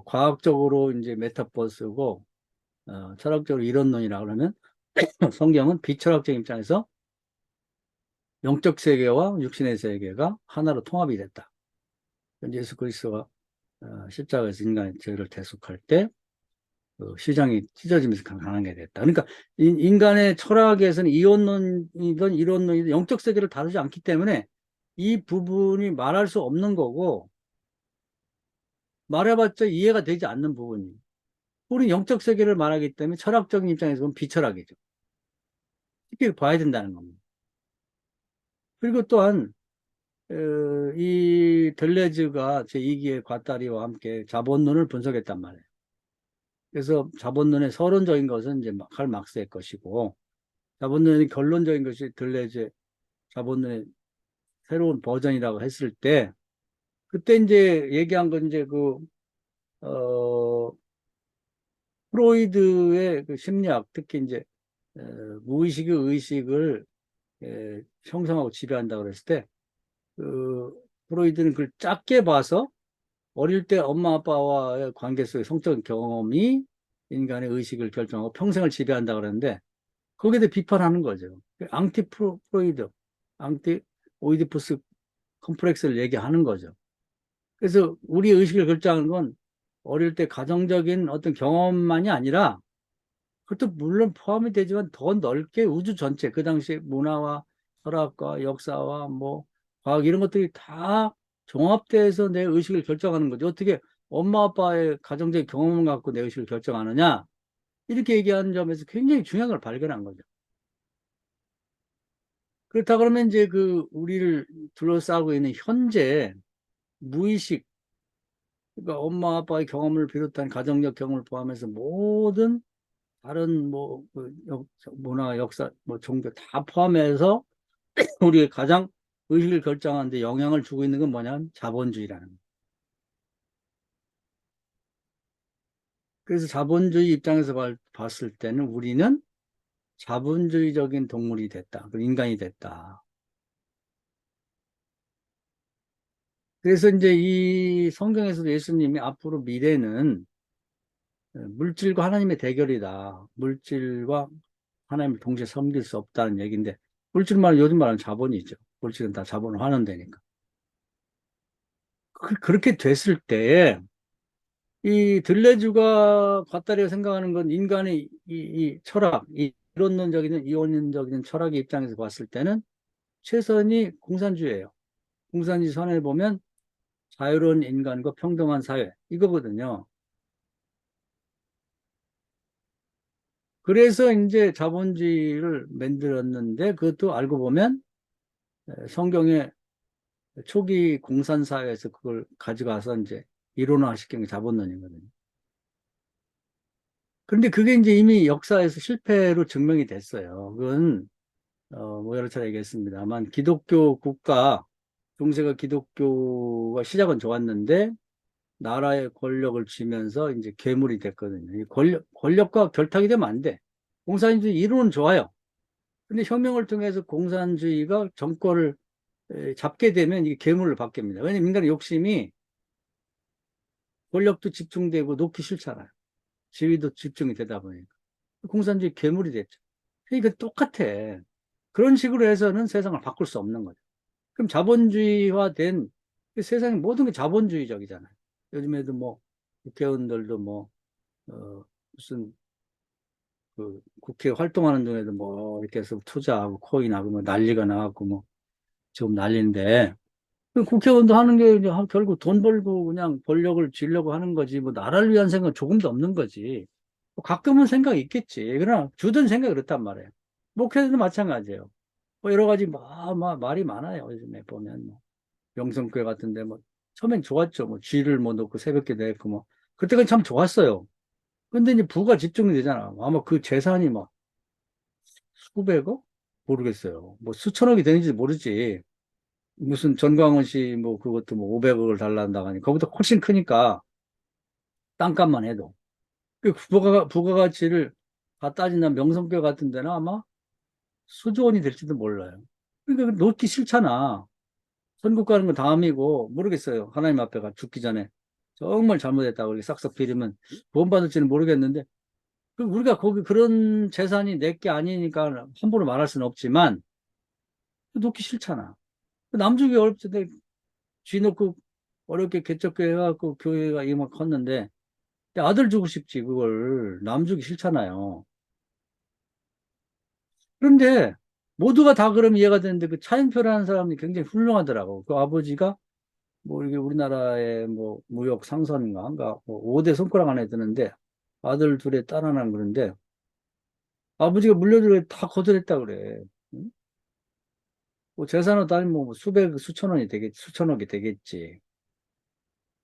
과학적으로 이제 메타버스고 철학적으로 이론론이라 그러면 성경은 비철학적 입장에서 영적 세계와 육신의 세계가 하나로 통합이 됐다. 예수 그리스도가 십자가에서 인간의 죄를 대속할 때 시장이 찢어지면서 가능하게 됐다. 그러니까 인간의 철학에서는 이원론이든 이론론이든 영적 세계를 다루지 않기 때문에 이 부분이 말할 수 없는 거고 말해봤자 이해가 되지 않는 부분이. 우리는 영적 세계를 말하기 때문에 철학적인 입장에서 보면 비철학이죠. 이렇게 봐야 된다는 겁니다. 그리고 또한 이 델레즈가 제2기의 과다리와 함께 자본론을 분석했단 말이에요. 그래서 자본론의 서론적인 것은 이제 칼 막스의 것이고 자본론의 결론적인 것이 델레즈의 자본론의 새로운 버전이라고 했을 때 그때 이제 얘기한 건 이제 프로이드의 그 심리학 특히 이제 무의식의 의식을 형성하고 지배한다고 그랬을 때 프로이드는 그걸 작게 봐서 어릴 때 엄마 아빠와의 관계 속의 성적 경험이 인간의 의식을 결정하고 평생을 지배한다 그러는데 거기에 대해 비판하는 거죠. 앙티 프로이드, 앙티 오이디푸스 컴플렉스를 얘기하는 거죠. 그래서 우리 의식을 결정하는 건 어릴 때 가정적인 어떤 경험만이 아니라 그것도 물론 포함이 되지만 더 넓게 우주 전체 그 당시 문화와 철학과 역사와 뭐 과학 이런 것들이 다 종합돼서 내 의식을 결정하는 거죠. 어떻게 엄마 아빠의 가정적인 경험을 갖고 내 의식을 결정하느냐 이렇게 얘기하는 점에서 굉장히 중요한 걸 발견한 거죠. 그렇다 그러면 이제 그 우리를 둘러싸고 있는 현재 무의식 그러니까 엄마 아빠의 경험을 비롯한 가정적 경험을 포함해서 모든 다른 문화, 역사, 종교 다 포함해서 우리의 가장 의식을 결정하는 데 영향을 주고 있는 건 뭐냐면 자본주의라는 거예요. 그래서 자본주의 입장에서 봤을 때는 우리는 자본주의적인 동물이 됐다. 인간이 됐다. 그래서 이제 이 성경에서도 예수님이 앞으로 미래는 물질과 하나님의 대결이다. 물질과 하나님을 동시에 섬길 수 없다는 얘기인데 물질 말은 요즘 말하는 자본이죠. 물질은 다 자본을 환원되니까. 그렇게 됐을 때 이 들레주가 같다리가 생각하는 건 인간의 이 철학, 이 이론론적인 이원론적인 철학의 입장에서 봤을 때는 최선이 공산주의예요. 공산주의 선을 보면 자유로운 인간과 평등한 사회 이거거든요. 그래서 이제 자본주의를 만들었는데 그것도 알고 보면 성경의 초기 공산사회에서 그걸 가져가서 이제 이론화시킨 게 자본론이거든요. 그런데 그게 이제 이미 역사에서 실패로 증명이 됐어요. 그건 뭐 여러 차례 얘기했습니다만 기독교 국가 중세가 기독교가 시작은 좋았는데 나라의 권력을 쥐면서 이제 괴물이 됐거든요. 이 권력과 결탁이 되면 안 돼. 공산주의 이론은 좋아요. 근데 혁명을 통해서 공산주의가 정권을 잡게 되면 이게 괴물로 바뀝니다. 왜냐면 인간의 욕심이 권력도 집중되고 놓기 싫잖아요. 지위도 집중이 되다 보니까. 공산주의 괴물이 됐죠. 그러니까 똑같아. 그런 식으로 해서는 세상을 바꿀 수 없는 거죠. 그럼 자본주의화된 세상의 모든 게 자본주의적이잖아요. 요즘에도 뭐 국회의원들도 뭐 무슨 그 국회 활동하는 중에도 뭐 이렇게 해서 투자하고 코인하고 뭐 난리가 나갖고 뭐 지금 난리인데 국회의원도 하는 게 이제 결국 돈 벌고 그냥 권력을 쥐려고 하는 거지 뭐 나라를 위한 생각 은 조금도 없는 거지. 뭐 가끔은 생각이 있겠지. 그러나 주된 생각이 그렇단 말이에요. 목회도 마찬가지예요. 뭐 여러 가지 말이 많아요. 요즘에 보면 뭐 명성교회 같은데 뭐 처음엔 좋았죠. 뭐 쥐를 뭐 넣고 새벽기도 했고 뭐 그때가 참 좋았어요. 근데 이제 부가 집중이 되잖아. 아마 그 재산이 막 수백억? 모르겠어요. 뭐 수천억이 되는지 모르지. 무슨 전광훈 씨 뭐 그것도 뭐 500억을 달란다 하니 그거보다 훨씬 크니까 땅값만 해도 그 부가가치를 다 따진다면 명성교회 같은 데는 아마 수조 원이 될지도 몰라요. 그러니까 놓기 싫잖아. 선국 가는 건 다음이고 모르겠어요. 하나님 앞에 죽기 전에 정말 잘못했다고 이렇게 싹싹 비리면 구원받을지는 모르겠는데 우리가 거기 그런 재산이 내게 아니니까 함부로 말할 수는 없지만 놓기 싫잖아. 남주기 어렵지. 쥐 놓고 어렵게 개척교회 해갖고 교회가 이만 컸는데 아들 주고 싶지 그걸 남 주기 싫잖아요. 그런데 모두가 다 그럼 이해가 되는데 그 차인표라는 사람이 굉장히 훌륭하더라고. 그 아버지가 뭐 이게 우리나라의 뭐 무역 상선인가 한가 뭐 5대 손가락 안에 드는데 아들 둘에 딸 하나는 그런데 아버지가 물려주고 다 거절했다 그래. 응? 뭐 재산으로 따지면 뭐 수백 수천 원이 되겠지 수천억이 되겠지.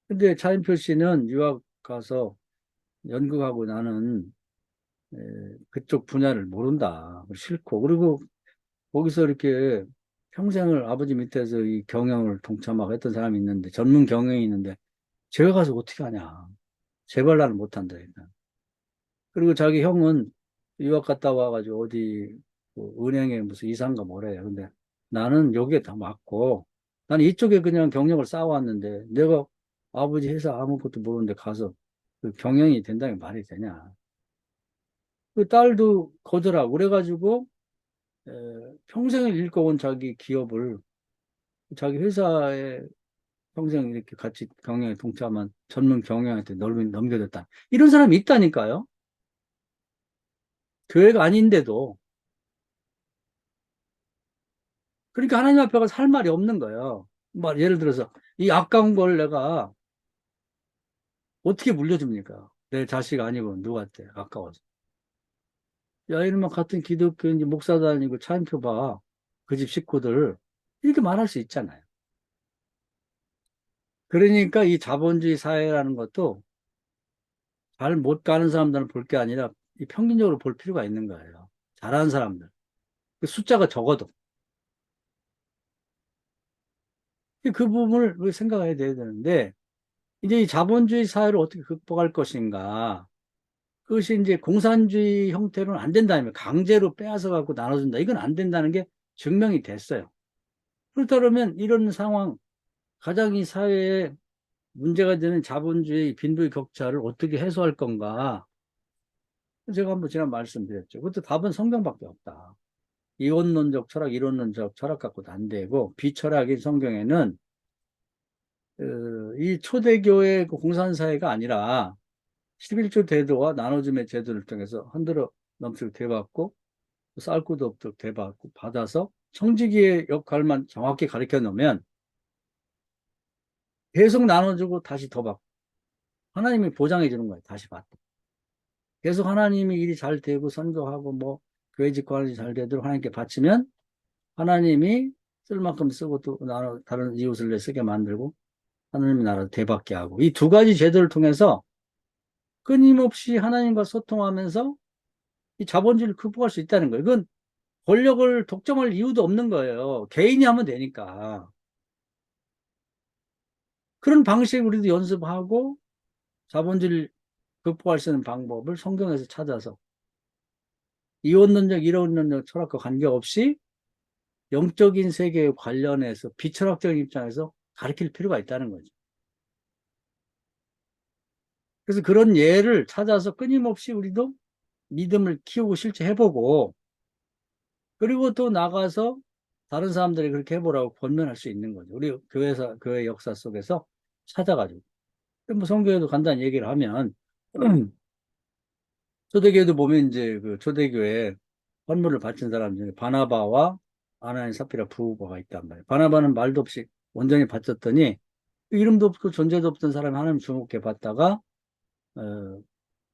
근데 차인표 씨는 유학 가서 연극하고 나는 에, 그쪽 분야를 모른다. 싫고. 그리고 거기서 이렇게 평생을 아버지 밑에서 이 경영을 동참하고 했던 사람이 있는데, 전문 경영이 있는데, 제가 가서 어떻게 하냐. 제발 나는 못한다. 일단. 그리고 자기 형은 유학 갔다 와가지고 어디 뭐 은행에 무슨 이사인가 뭐래요. 근데 나는 여기에 다 맞고, 나는 이쪽에 그냥 경력을 쌓아왔는데, 내가 아버지 회사 아무것도 모르는데 가서 그 경영이 된다는 게 말이 되냐. 그 딸도 거절하고 그래가지고 에, 평생을 일궈온 자기 기업을 자기 회사에 평생 이렇게 같이 경영에 동참한 전문 경영한테 넘겨줬다. 이런 사람이 있다니까요. 교회가 아닌데도. 그러니까 하나님 앞에 가서 할 말이 없는 거예요. 뭐 예를 들어서 이 아까운 걸 내가 어떻게 물려줍니까? 내 자식 아니고 누구한테 아까워서. 야, 이놈아 같은 기독교인지 목사도 아니고 차인표 봐. 그 집 식구들. 이렇게 말할 수 있잖아요. 그러니까 이 자본주의 사회라는 것도 잘 못 가는 사람들은 볼 게 아니라 이 평균적으로 볼 필요가 있는 거예요. 잘하는 사람들. 그 숫자가 적어도. 그 부분을 우리 생각해야 되는데, 이제 이 자본주의 사회를 어떻게 극복할 것인가. 그것이 이제 공산주의 형태로는 안 된다면 강제로 빼앗아 갖고 나눠준다. 이건 안 된다는 게 증명이 됐어요. 그렇다면 이런 상황, 가장 이 사회에 문제가 되는 자본주의 빈부의 격차를 어떻게 해소할 건가. 제가 한번 지난 말씀드렸죠. 그것도 답은 성경밖에 없다. 이원론적 철학, 이론론적 철학 갖고도 안 되고 비철학인 성경에는 이 초대교회 그 공산사회가 아니라 11조 대도와 나눠줌의 제도를 통해서 흔들어 넘치고 대받고 쌀 것도 없도록 대받고 받아서 청지기의 역할만 정확히 가르쳐 놓으면 계속 나눠주고 다시 더 받고 하나님이 보장해 주는 거예요. 다시 받고. 계속 하나님이 일이 잘 되고 선교하고 뭐 교회 직관이 잘 되도록 하나님께 바치면 하나님이 쓸 만큼 쓰고 또 나눠 다른 이웃을 내 쓰게 만들고 하나님의 나라를 대받게 하고 이 두 가지 제도를 통해서 끊임없이 하나님과 소통하면서 이 자본주의를 극복할 수 있다는 거예요. 이건 권력을 독점할 이유도 없는 거예요. 개인이 하면 되니까. 그런 방식을 우리도 연습하고 자본주의를 극복할 수 있는 방법을 성경에서 찾아서 이원론적, 이론론적 철학과 관계없이 영적인 세계에 관련해서 비철학적인 입장에서 가르칠 필요가 있다는 거죠. 그래서 그런 예를 찾아서 끊임없이 우리도 믿음을 키우고 실제 해보고 그리고 또 나가서 다른 사람들이 그렇게 해보라고 권면할 수 있는 거죠. 우리 교회사, 교회 역사 속에서 찾아가지고. 뭐 성경에도 간단히 얘기를 하면 초대교회도 보면 이제 그 초대교회 헌물을 바친 사람 중에 바나바와 아나니 사피라 부부가 있단 말이에요. 바나바는 말도 없이 온전히 바쳤더니 이름도 없고 존재도 없던 사람이 하나님 주목해 봤다가 어,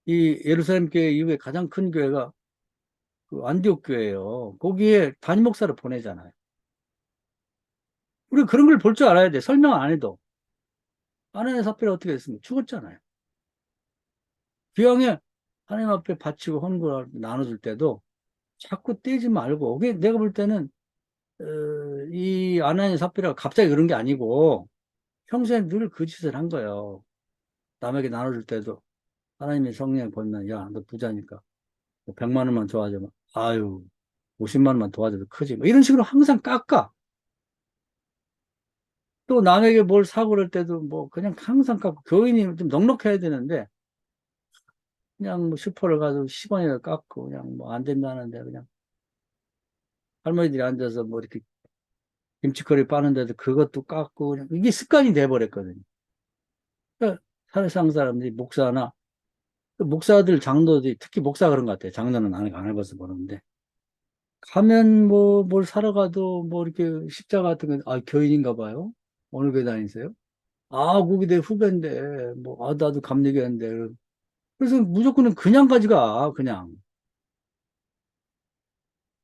이 예루살렘 교회 이후에 가장 큰 교회가 그 안디옥 교회예요. 거기에 담임 목사를 보내잖아요. 우리 그런 걸 볼 줄 알아야 돼. 설명 안 해도. 아나니 사피라 어떻게 됐습니까? 죽었잖아요. 기왕에 하나님 앞에 바치고 헌금을 나눠줄 때도 자꾸 떼지 말고, 그게 내가 볼 때는, 이 아나니 삽비라가 갑자기 그런 게 아니고, 평소에 늘 그 짓을 한 거예요. 남에게 나눠줄 때도, 하나님의 성령에 보면, 야, 너 부자니까, 100만 원만 도와줘. 아유, 50만 원만 도와줘도 크지. 뭐 이런 식으로 항상 깎아. 또 남에게 뭘 사고 그럴 때도 뭐, 그냥 항상 깎고, 교인이 좀 넉넉해야 되는데, 그냥 뭐 슈퍼를 가서 10원이라 깎고, 그냥 뭐 안 된다는데, 그냥 할머니들이 앉아서 뭐 이렇게 김치커리 빠는데도 그것도 깎고 그냥 이게 습관이 돼버렸거든요. 그러니까 사회상 사람들이 목사나 목사들 장로들이 특히 목사 그런 것 같아요. 장로는 안 해봐서 모르는데 가면 뭐 뭘 사러 가도 뭐 이렇게 십자가 같은 거 교인인가 봐요. 어느 교회 다니세요? 거기 내 후배인데 뭐 나도 감리교인데 그래서 무조건 그냥 가져가 그냥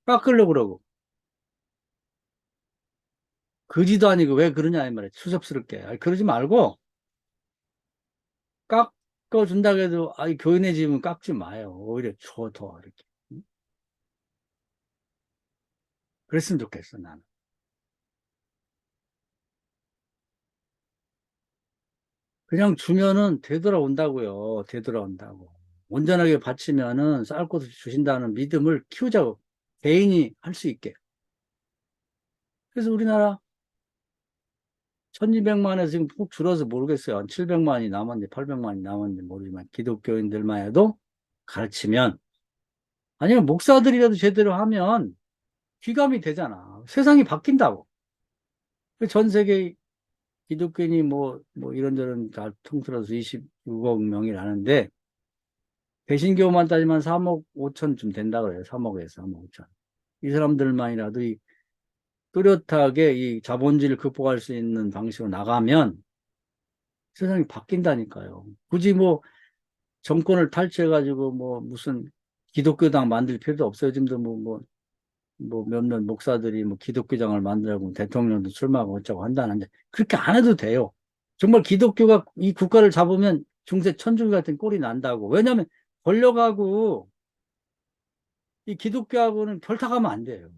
깎으려고 그러고 거지도 아니고 왜 그러냐 이 말이에요. 수줍스럽게 그러지 말고 깎아준다고 해도, 교인의 집은 깎지 마요. 오히려 줘, 더, 이렇게. 응? 그랬으면 좋겠어, 나는. 그냥 주면은 되돌아온다고요. 되돌아온다고. 온전하게 바치면은 쌀 것을 주신다는 믿음을 키우자고. 개인이 할 수 있게. 그래서 우리나라 1200만에서 지금 푹 줄어서 모르겠어요. 한 700만이 남았는지 800만이 남았는지 모르지만 기독교인들만 해도 가르치면 아니면 목사들이라도 제대로 하면 귀감이 되잖아. 세상이 바뀐다고. 전 세계 기독교인이 뭐 이런저런 다 통틀어서 26억 명이라는데, 개신교만 따지면 3억 5천쯤 된다 그래요. 3억에서 3억 5천. 이 사람들만이라도 뚜렷하게 이 자본주의를 극복할 수 있는 방식으로 나가면 세상이 바뀐다니까요. 굳이 뭐 정권을 탈취해가지고 뭐 무슨 기독교당 만들 필요도 없어요. 지금도 뭐 몇몇 목사들이 뭐 기독교장을 만들고 대통령도 출마하고 어쩌고 한다는데 그렇게 안 해도 돼요. 정말 기독교가 이 국가를 잡으면 중세 천주교 같은 꼴이 난다고. 왜냐하면 권력하고 이 기독교하고는 결탁하면 안 돼요.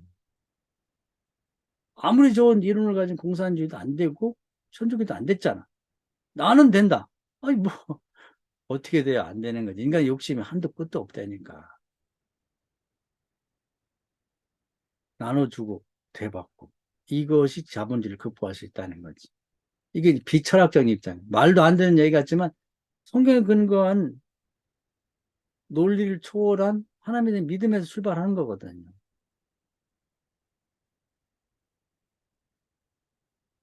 아무리 좋은 이론을 가진 공산주의도 안 되고 천주교도 안 됐잖아. 나는 된다. 아니 뭐 어떻게 돼야 안 되는 거지. 인간 욕심이 한도 끝도 없다니까. 나눠주고 대받고 이것이 자본주의를 극복할 수 있다는 거지. 이게 비철학적인 입장. 말도 안 되는 얘기 같지만 성경에 근거한 논리를 초월한 하나님에 대한 믿음에서 출발하는 거거든요.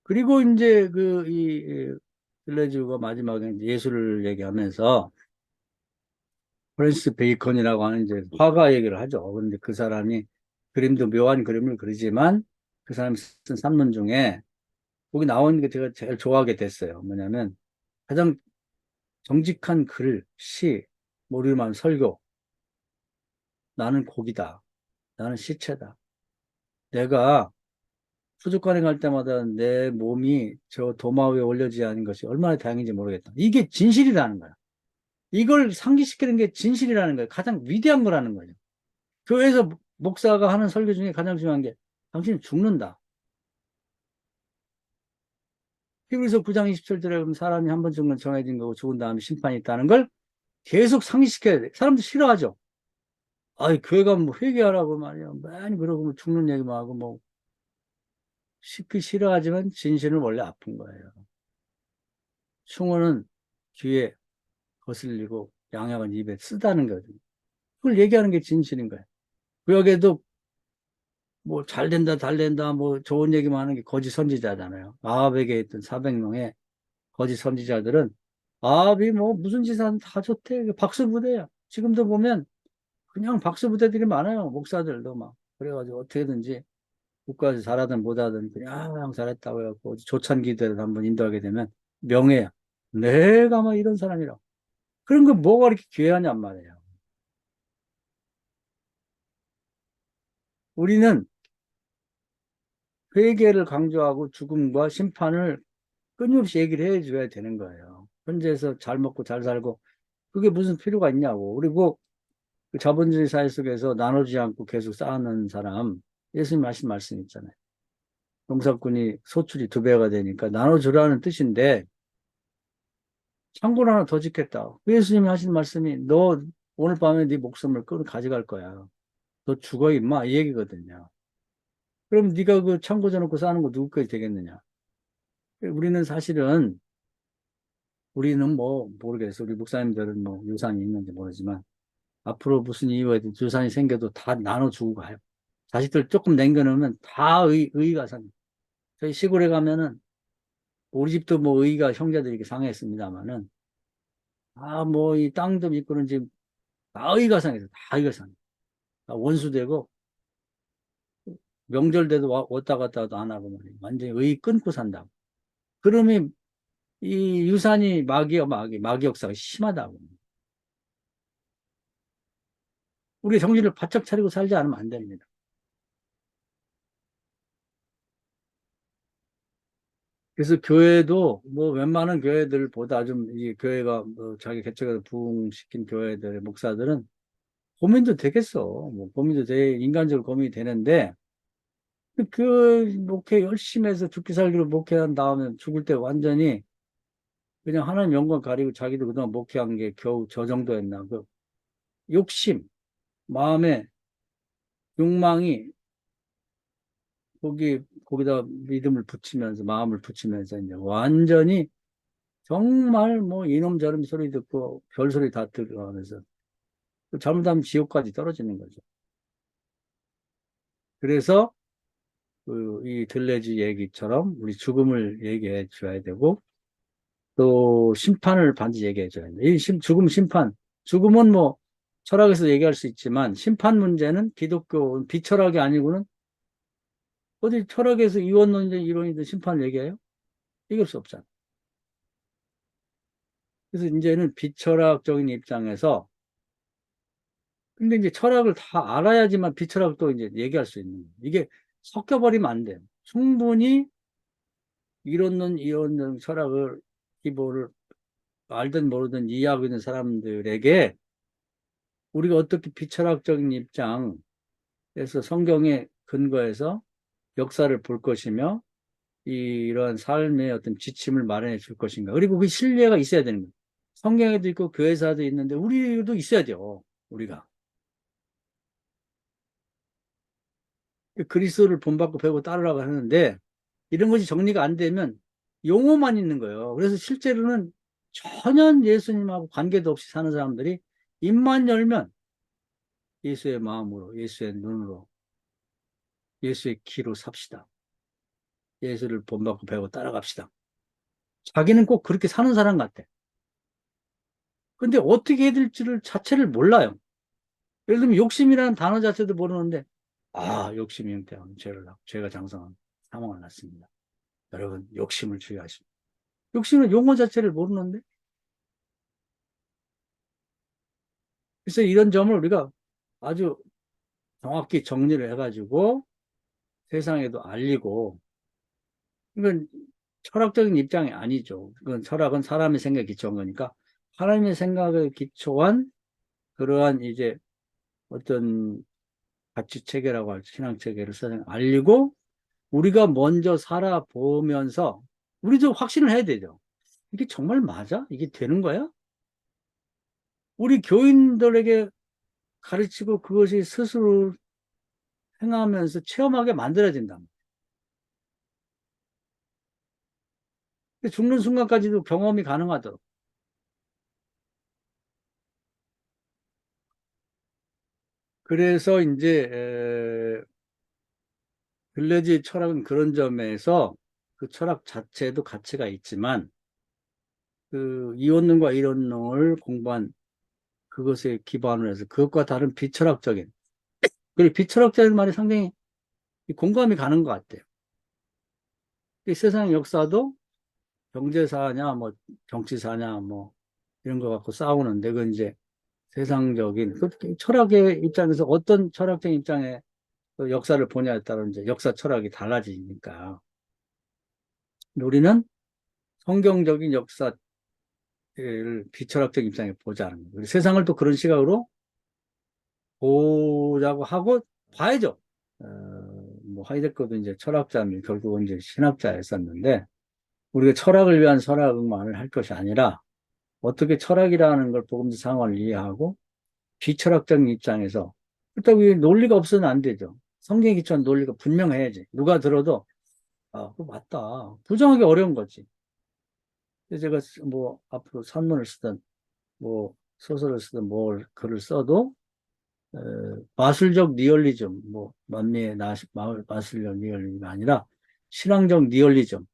그리고 이제 들레즈가 마지막에 이제 예술을 얘기하면서 프랜시스 베이컨이라고 하는 이제 화가 얘기를 하죠. 그런데 그 사람이 그림도 묘한 그림을 그리지만 그 사람이 쓴 산문 중에 거기 나온 게 제가 제일 좋아하게 됐어요. 뭐냐면 가장 정직한 글, 시, 모르만 설교. 나는 고기다. 나는 시체다. 내가 수족관에 갈 때마다 내 몸이 저 도마 위에 올려지지 않은 것이 얼마나 다행인지 모르겠다. 이게 진실이라는 거야. 이걸 상기시키는 게 진실이라는 거예요. 가장 위대한 거라는 거예요. 교회에서 목사가 하는 설교 중에 가장 중요한 게 당신은 죽는다. 히브리서 9장 27절에 보면 사람이 한 번 죽으면 정해진 거고 죽은 다음에 심판이 있다는 걸 계속 상기시켜야 돼. 사람들 싫어하죠. 아이, 교회 가면 뭐 회개하라고 말이야. 많이 그러고 뭐 죽는 얘기만 하고 뭐 쉽게 싫어하지만 진실은 원래 아픈 거예요. 충어는 귀에 거슬리고 양약은 입에 쓰다는 거죠. 그걸 얘기하는 게 진실인 거예요. 구약에도 뭐 잘 된다, 잘 된다, 뭐 좋은 얘기만 하는 게 거짓 선지자잖아요. 아합에게 있던 400명의 거짓 선지자들은 아합이 뭐 무슨 짓 하든 다 좋대. 박수 부대야. 지금도 보면 그냥 박수 부대들이 많아요. 목사들도 막. 그래가지고 어떻게든지 국가에서 잘하든 못하든 그냥 잘했다고 해갖고 조찬 기도를 한번 인도하게 되면 명예야. 내가 막 이런 사람이라. 그런 거 뭐가 이렇게 귀하냔 말이에요. 우리는 회개를 강조하고 죽음과 심판을 끊임없이 얘기를 해줘야 되는 거예요. 현재에서 잘 먹고 잘 살고 그게 무슨 필요가 있냐고. 그리고 그 자본주의 사회 속에서 나누지 않고 계속 쌓아놓은 사람 예수님 하신 말씀 있잖아요. 농사꾼이 소출이 2배가 되니까 나눠주라는 뜻인데 창고를 하나 더 짓겠다. 예수님이 하신 말씀이 너 오늘 밤에 네 목숨을 가져갈 거야. 너 죽어 임마 이 얘기거든요. 그럼 네가 그 창고 져놓고 사는 거 누구 거지 되겠느냐. 우리는 사실은 우리는 뭐 모르겠어. 우리 목사님들은 뭐 유산이 있는지 모르지만 앞으로 무슨 이유에 유산이 생겨도 다 나눠주고 가요. 자식들 조금 남겨놓으면 다 의가 산. 저희 시골에 가면은 우리 집도 뭐 의가 형제들이 이렇게 상했습니다마는 뭐 이 땅도 있고 그런지 다 의가 상해서 다 의가 상해. 다 원수되고 명절 때도 왔다 갔다도 안 하고 말이에요. 완전히 의 끊고 산다고. 그러면 이 유산이 마귀 역사가 심하다고. 우리 정신을 바짝 차리고 살지 않으면 안 됩니다. 그래서 교회도 뭐 웬만한 교회들보다 좀 이 교회가 뭐 자기 개척해서 부흥시킨 교회들의 목사들은 고민도 되겠어. 뭐 고민도 인간적으로 고민이 되는데 그 목회 열심히 해서 죽기 살기로 목회한 다음에 죽을 때 완전히 그냥 하나님 영광 가리고 자기도 그동안 목회한 게 겨우 저 정도였나. 그 욕심, 마음의 욕망이 거기다 믿음을 붙이면서 마음을 붙이면서 이제 완전히 정말 뭐 이놈 저놈 소리 듣고 별소리 다 들어가면서 잘못하면 지옥까지 떨어지는 거죠. 그래서 이 들레지 얘기처럼 우리 죽음을 얘기해 줘야 되고 또 심판을 반드시 얘기해 줘야 돼. 죽음 심판. 죽음은 뭐 철학에서 얘기할 수 있지만 심판 문제는 기독교 비철학이 아니고는 어디 철학에서 이원론이든 이론이든 심판을 얘기해요? 얘기할 수 없잖아. 그래서 이제는 비철학적인 입장에서 근데 이제 철학을 다 알아야지만 비철학도 이제 얘기할 수 있는 거예요. 이게 섞여버리면 안 돼요. 충분히 이론론 철학을 기본을 알든 모르든 이해하고 있는 사람들에게 우리가 어떻게 비철학적인 입장에서 성경에 근거해서 역사를 볼 것이며 이러한 삶의 어떤 지침을 마련해 줄 것인가. 그리고 그 신뢰가 있어야 되는 거예요. 성경에도 있고 교회사도 있는데 우리도 있어야 돼요. 우리가. 그리스도를 본받고 배우고 따르라고 하는데 이런 것이 정리가 안 되면 용어만 있는 거예요. 그래서 실제로는 전혀 예수님하고 관계도 없이 사는 사람들이 입만 열면 예수의 마음으로, 예수의 눈으로, 예수의 키로 삽시다. 예수를 본받고 배우고 따라갑시다. 자기는 꼭 그렇게 사는 사람 같아. 근데 어떻게 해야 될지를 자체를 몰라요. 예를 들면 욕심이라는 단어 자체도 모르는데, 욕심이 형태하는 죄가 장성한 사망을 낳습니다. 여러분, 욕심을 주의하십시오. 욕심은 용어 자체를 모르는데, 그래서 이런 점을 우리가 아주 정확히 정리를 해가지고 세상에도 알리고, 이건 철학적인 입장이 아니죠. 그건 철학은 사람의 생각에 기초한 거니까, 사람의 생각에 기초한 그러한 이제 어떤 가치 체계라고 할지 신앙 체계를 세상에 알리고, 우리가 먼저 살아보면서 우리도 확신을 해야 되죠. 이게 정말 맞아? 이게 되는 거야? 우리 교인들에게 가르치고 그것이 스스로 행하면서 체험하게 만들어야 된다. 죽는 순간까지도 경험이 가능하도록. 그래서 이제 글래지 철학은 그런 점에서 그 철학 자체에도 가치가 있지만 그 이원론과 이론론을 공부한 그것에 기반으로 해서 그것과 다른 비철학적인, 그리고 비철학적인 말이 상당히 공감이 가는 것 같아요. 이 세상 역사도 경제사냐, 뭐, 정치사냐, 뭐, 이런 거 갖고 싸우는데, 그건 이제 세상적인, 그 철학의 입장에서 어떤 철학적인 입장에 그 역사를 보냐에 따라 이제 역사 철학이 달라지니까. 우리는 성경적인 역사를 비철학적 입장에 보자는 거예요. 세상을 또 그런 시각으로 보자고 하고 봐야죠. 뭐, 하이데거도 이제 철학자면 결국은 이제 신학자였었는데, 우리가 철학을 위한 철학만을 할 것이 아니라, 어떻게 철학이라는 걸 복음적 상황을 이해하고 비철학적인 입장에서 일단 논리가 없으면 안 되죠. 성경에 기초한 논리가 분명해야지. 누가 들어도 그거 맞다. 부정하기 어려운 거지. 그래서 제가 뭐 앞으로 산문을 쓰든 뭐 소설을 쓰든 뭘 글을 써도 어, 마술적 니얼리즘, 뭐 만미의 마술적 니얼리즘이 아니라 신앙적 니얼리즘.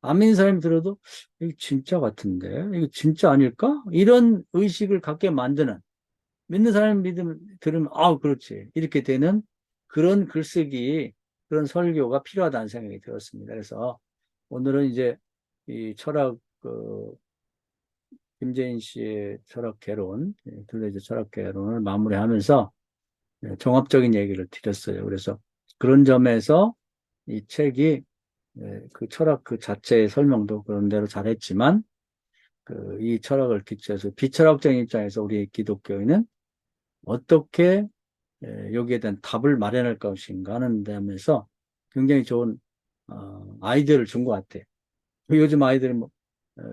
안 믿는 사람이 들어도 이거 진짜 같은데 이거 진짜 아닐까? 이런 의식을 갖게 만드는, 믿는 사람이 들으면 그렇지 이렇게 되는 그런 글쓰기, 그런 설교가 필요하다는 생각이 들었습니다. 그래서 오늘은 이제 이 철학 김재인 씨의 철학 개론, 둘레즈 철학 개론을 마무리하면서 종합적인 얘기를 드렸어요. 그래서 그런 점에서 이 책이 그 철학 그 자체의 설명도 그런 대로 잘했지만 이 철학을 기초해서 비철학적인 입장에서 우리 기독교인은 어떻게 여기에 대한 답을 마련할 것인가 하는 데면서 굉장히 좋은 아이디어를 준 것 같아요. 요즘 아이들은 뭐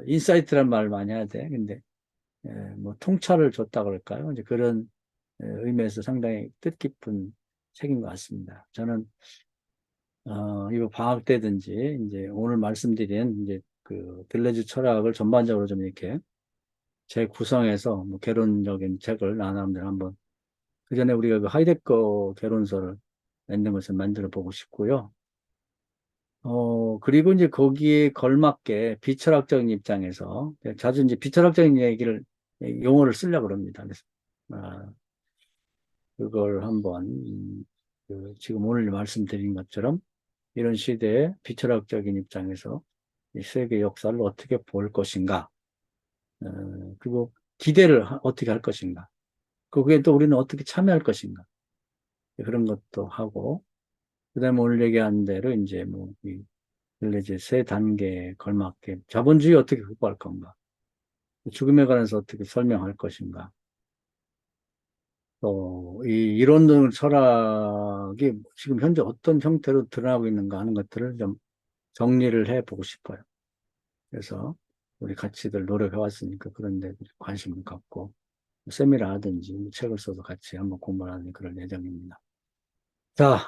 인사이트란 말을 많이 하대. 근데 뭐 통찰을 줬다 그럴까요? 이제 그런 의미에서 상당히 뜻깊은 책인 것 같습니다. 저는 이거 방학 때든지 이제 오늘 말씀드린 이제 그 들레주 철학을 전반적으로 좀 이렇게 재구성해서 뭐 개론적인 책을 나눠서 한번, 그 전에 우리가 그 하이데거 개론서를 만든 것을 만들어 보고 싶고요. 그리고 이제 거기에 걸맞게 비철학적인 입장에서 자주 이제 비철학적인 얘기를, 용어를 쓰려고 그럽니다. 그래서, 그걸 한번, 지금 오늘 말씀드린 것처럼 이런 시대의 비철학적인 입장에서 이 세계 역사를 어떻게 볼 것인가, 그리고 기대를 어떻게 할 것인가, 거기에 또 우리는 어떻게 참여할 것인가, 그런 것도 하고, 그 다음에 오늘 얘기한 대로 이제 뭐, 이제 세 단계에 걸맞게 자본주의 어떻게 극복할 건가, 죽음에 관해서 어떻게 설명할 것인가, 또 이 이론적 철학이 지금 현재 어떤 형태로 드러나고 있는가 하는 것들을 좀 정리를 해보고 싶어요. 그래서 우리 같이들 노력해 왔으니까 그런 데 관심을 갖고 세미나 하든지 책을 써서 같이 한번 공부하는 그런 예정입니다. 자,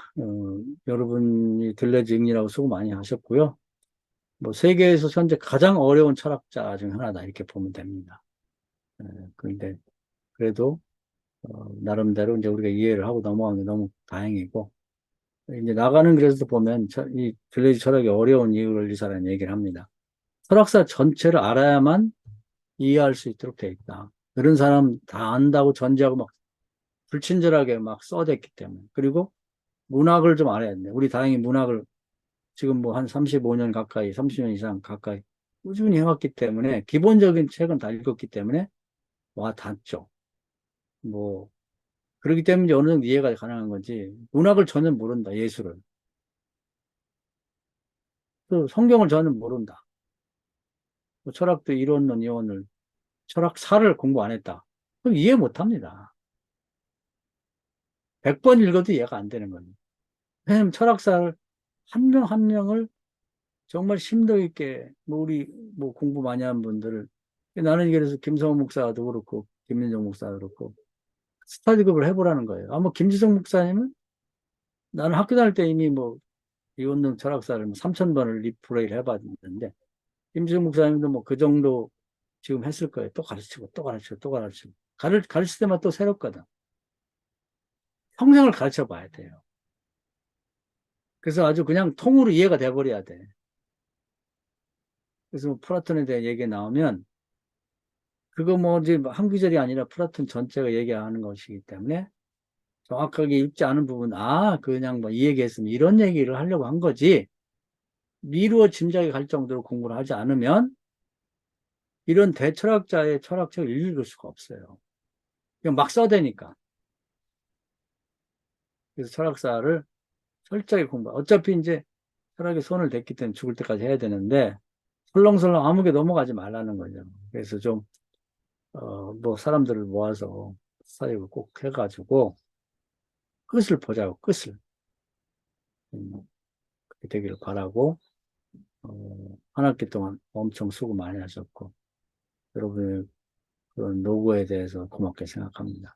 여러분이 들레 증인이라고 수고 많이 하셨고요. 뭐 세계에서 현재 가장 어려운 철학자 중 하나다 이렇게 보면 됩니다. 그런데 그래도 나름대로 이제 우리가 이해를 하고 넘어간 게 너무 다행이고, 이제 나가는 길에서 보면 이 들레지 철학의 어려운 이유를 이 사람이 얘기를 합니다. 철학사 전체를 알아야만 이해할 수 있도록 돼 있다. 그런 사람 다 안다고 전제하고 막 불친절하게 막 써댔기 때문에. 그리고 문학을 좀 알아야 돼. 우리 다행히 문학을 지금 뭐 한 35년 가까이, 30년 이상 가까이 꾸준히 해왔기 때문에 기본적인 책은 다 읽었기 때문에 와 닿죠. 뭐 그렇기 때문에 어느 정도 이해가 가능한 거지. 문학을 전혀 모른다, 예술을. 또 성경을 전혀 모른다. 뭐 철학도 이론론, 이론을, 철학사를 공부 안 했다. 그럼 이해 못 합니다. 100번 읽어도 이해가 안 되는 겁니다. 왜냐면 철학사를 한 명 한 명을 정말 심도 있게, 뭐 우리 뭐 공부 많이 한 분들을, 나는 그래서 김성호 목사도 그렇고, 김민정 목사도 그렇고, 스터디급을 해보라는 거예요. 아마 김지성 목사님은 나는 학교 다닐 때 이미 뭐 이원능 철학사를 뭐 3,000번을 리프레이를 해봤는데, 김지성 목사님도 뭐 그 정도 지금 했을 거예요. 또 가르치고, 또 가르치고, 또 가르치고. 가르칠 때마다 또 새롭거든. 평생을 가르쳐 봐야 돼요. 그래서 아주 그냥 통으로 이해가 돼버려야 돼. 그래서 뭐 플라톤에 대한 얘기 나오면, 그거 뭐 이제 한 구절이 아니라 플라톤 전체가 얘기하는 것이기 때문에 정확하게 읽지 않은 부분, 그냥 뭐 이 얘기했으면 이런 얘기를 하려고 한 거지. 미루어 짐작이 갈 정도로 공부를 하지 않으면 이런 대철학자의 철학책을 읽을 수가 없어요. 그냥 막 써대니까. 그래서 철학사를 철저히 공부. 어차피 이제 철학에 손을 댔기 때문에 죽을 때까지 해야 되는데 설렁설렁 아무게 넘어가지 말라는 거죠. 그래서 좀, 뭐 사람들을 모아서 사역을 꼭 해가지고 끝을 보자고, 끝을. 그렇게 되기를 바라고, 한 학기 동안 엄청 수고 많이 하셨고, 여러분의 그런 노고에 대해서 고맙게 생각합니다.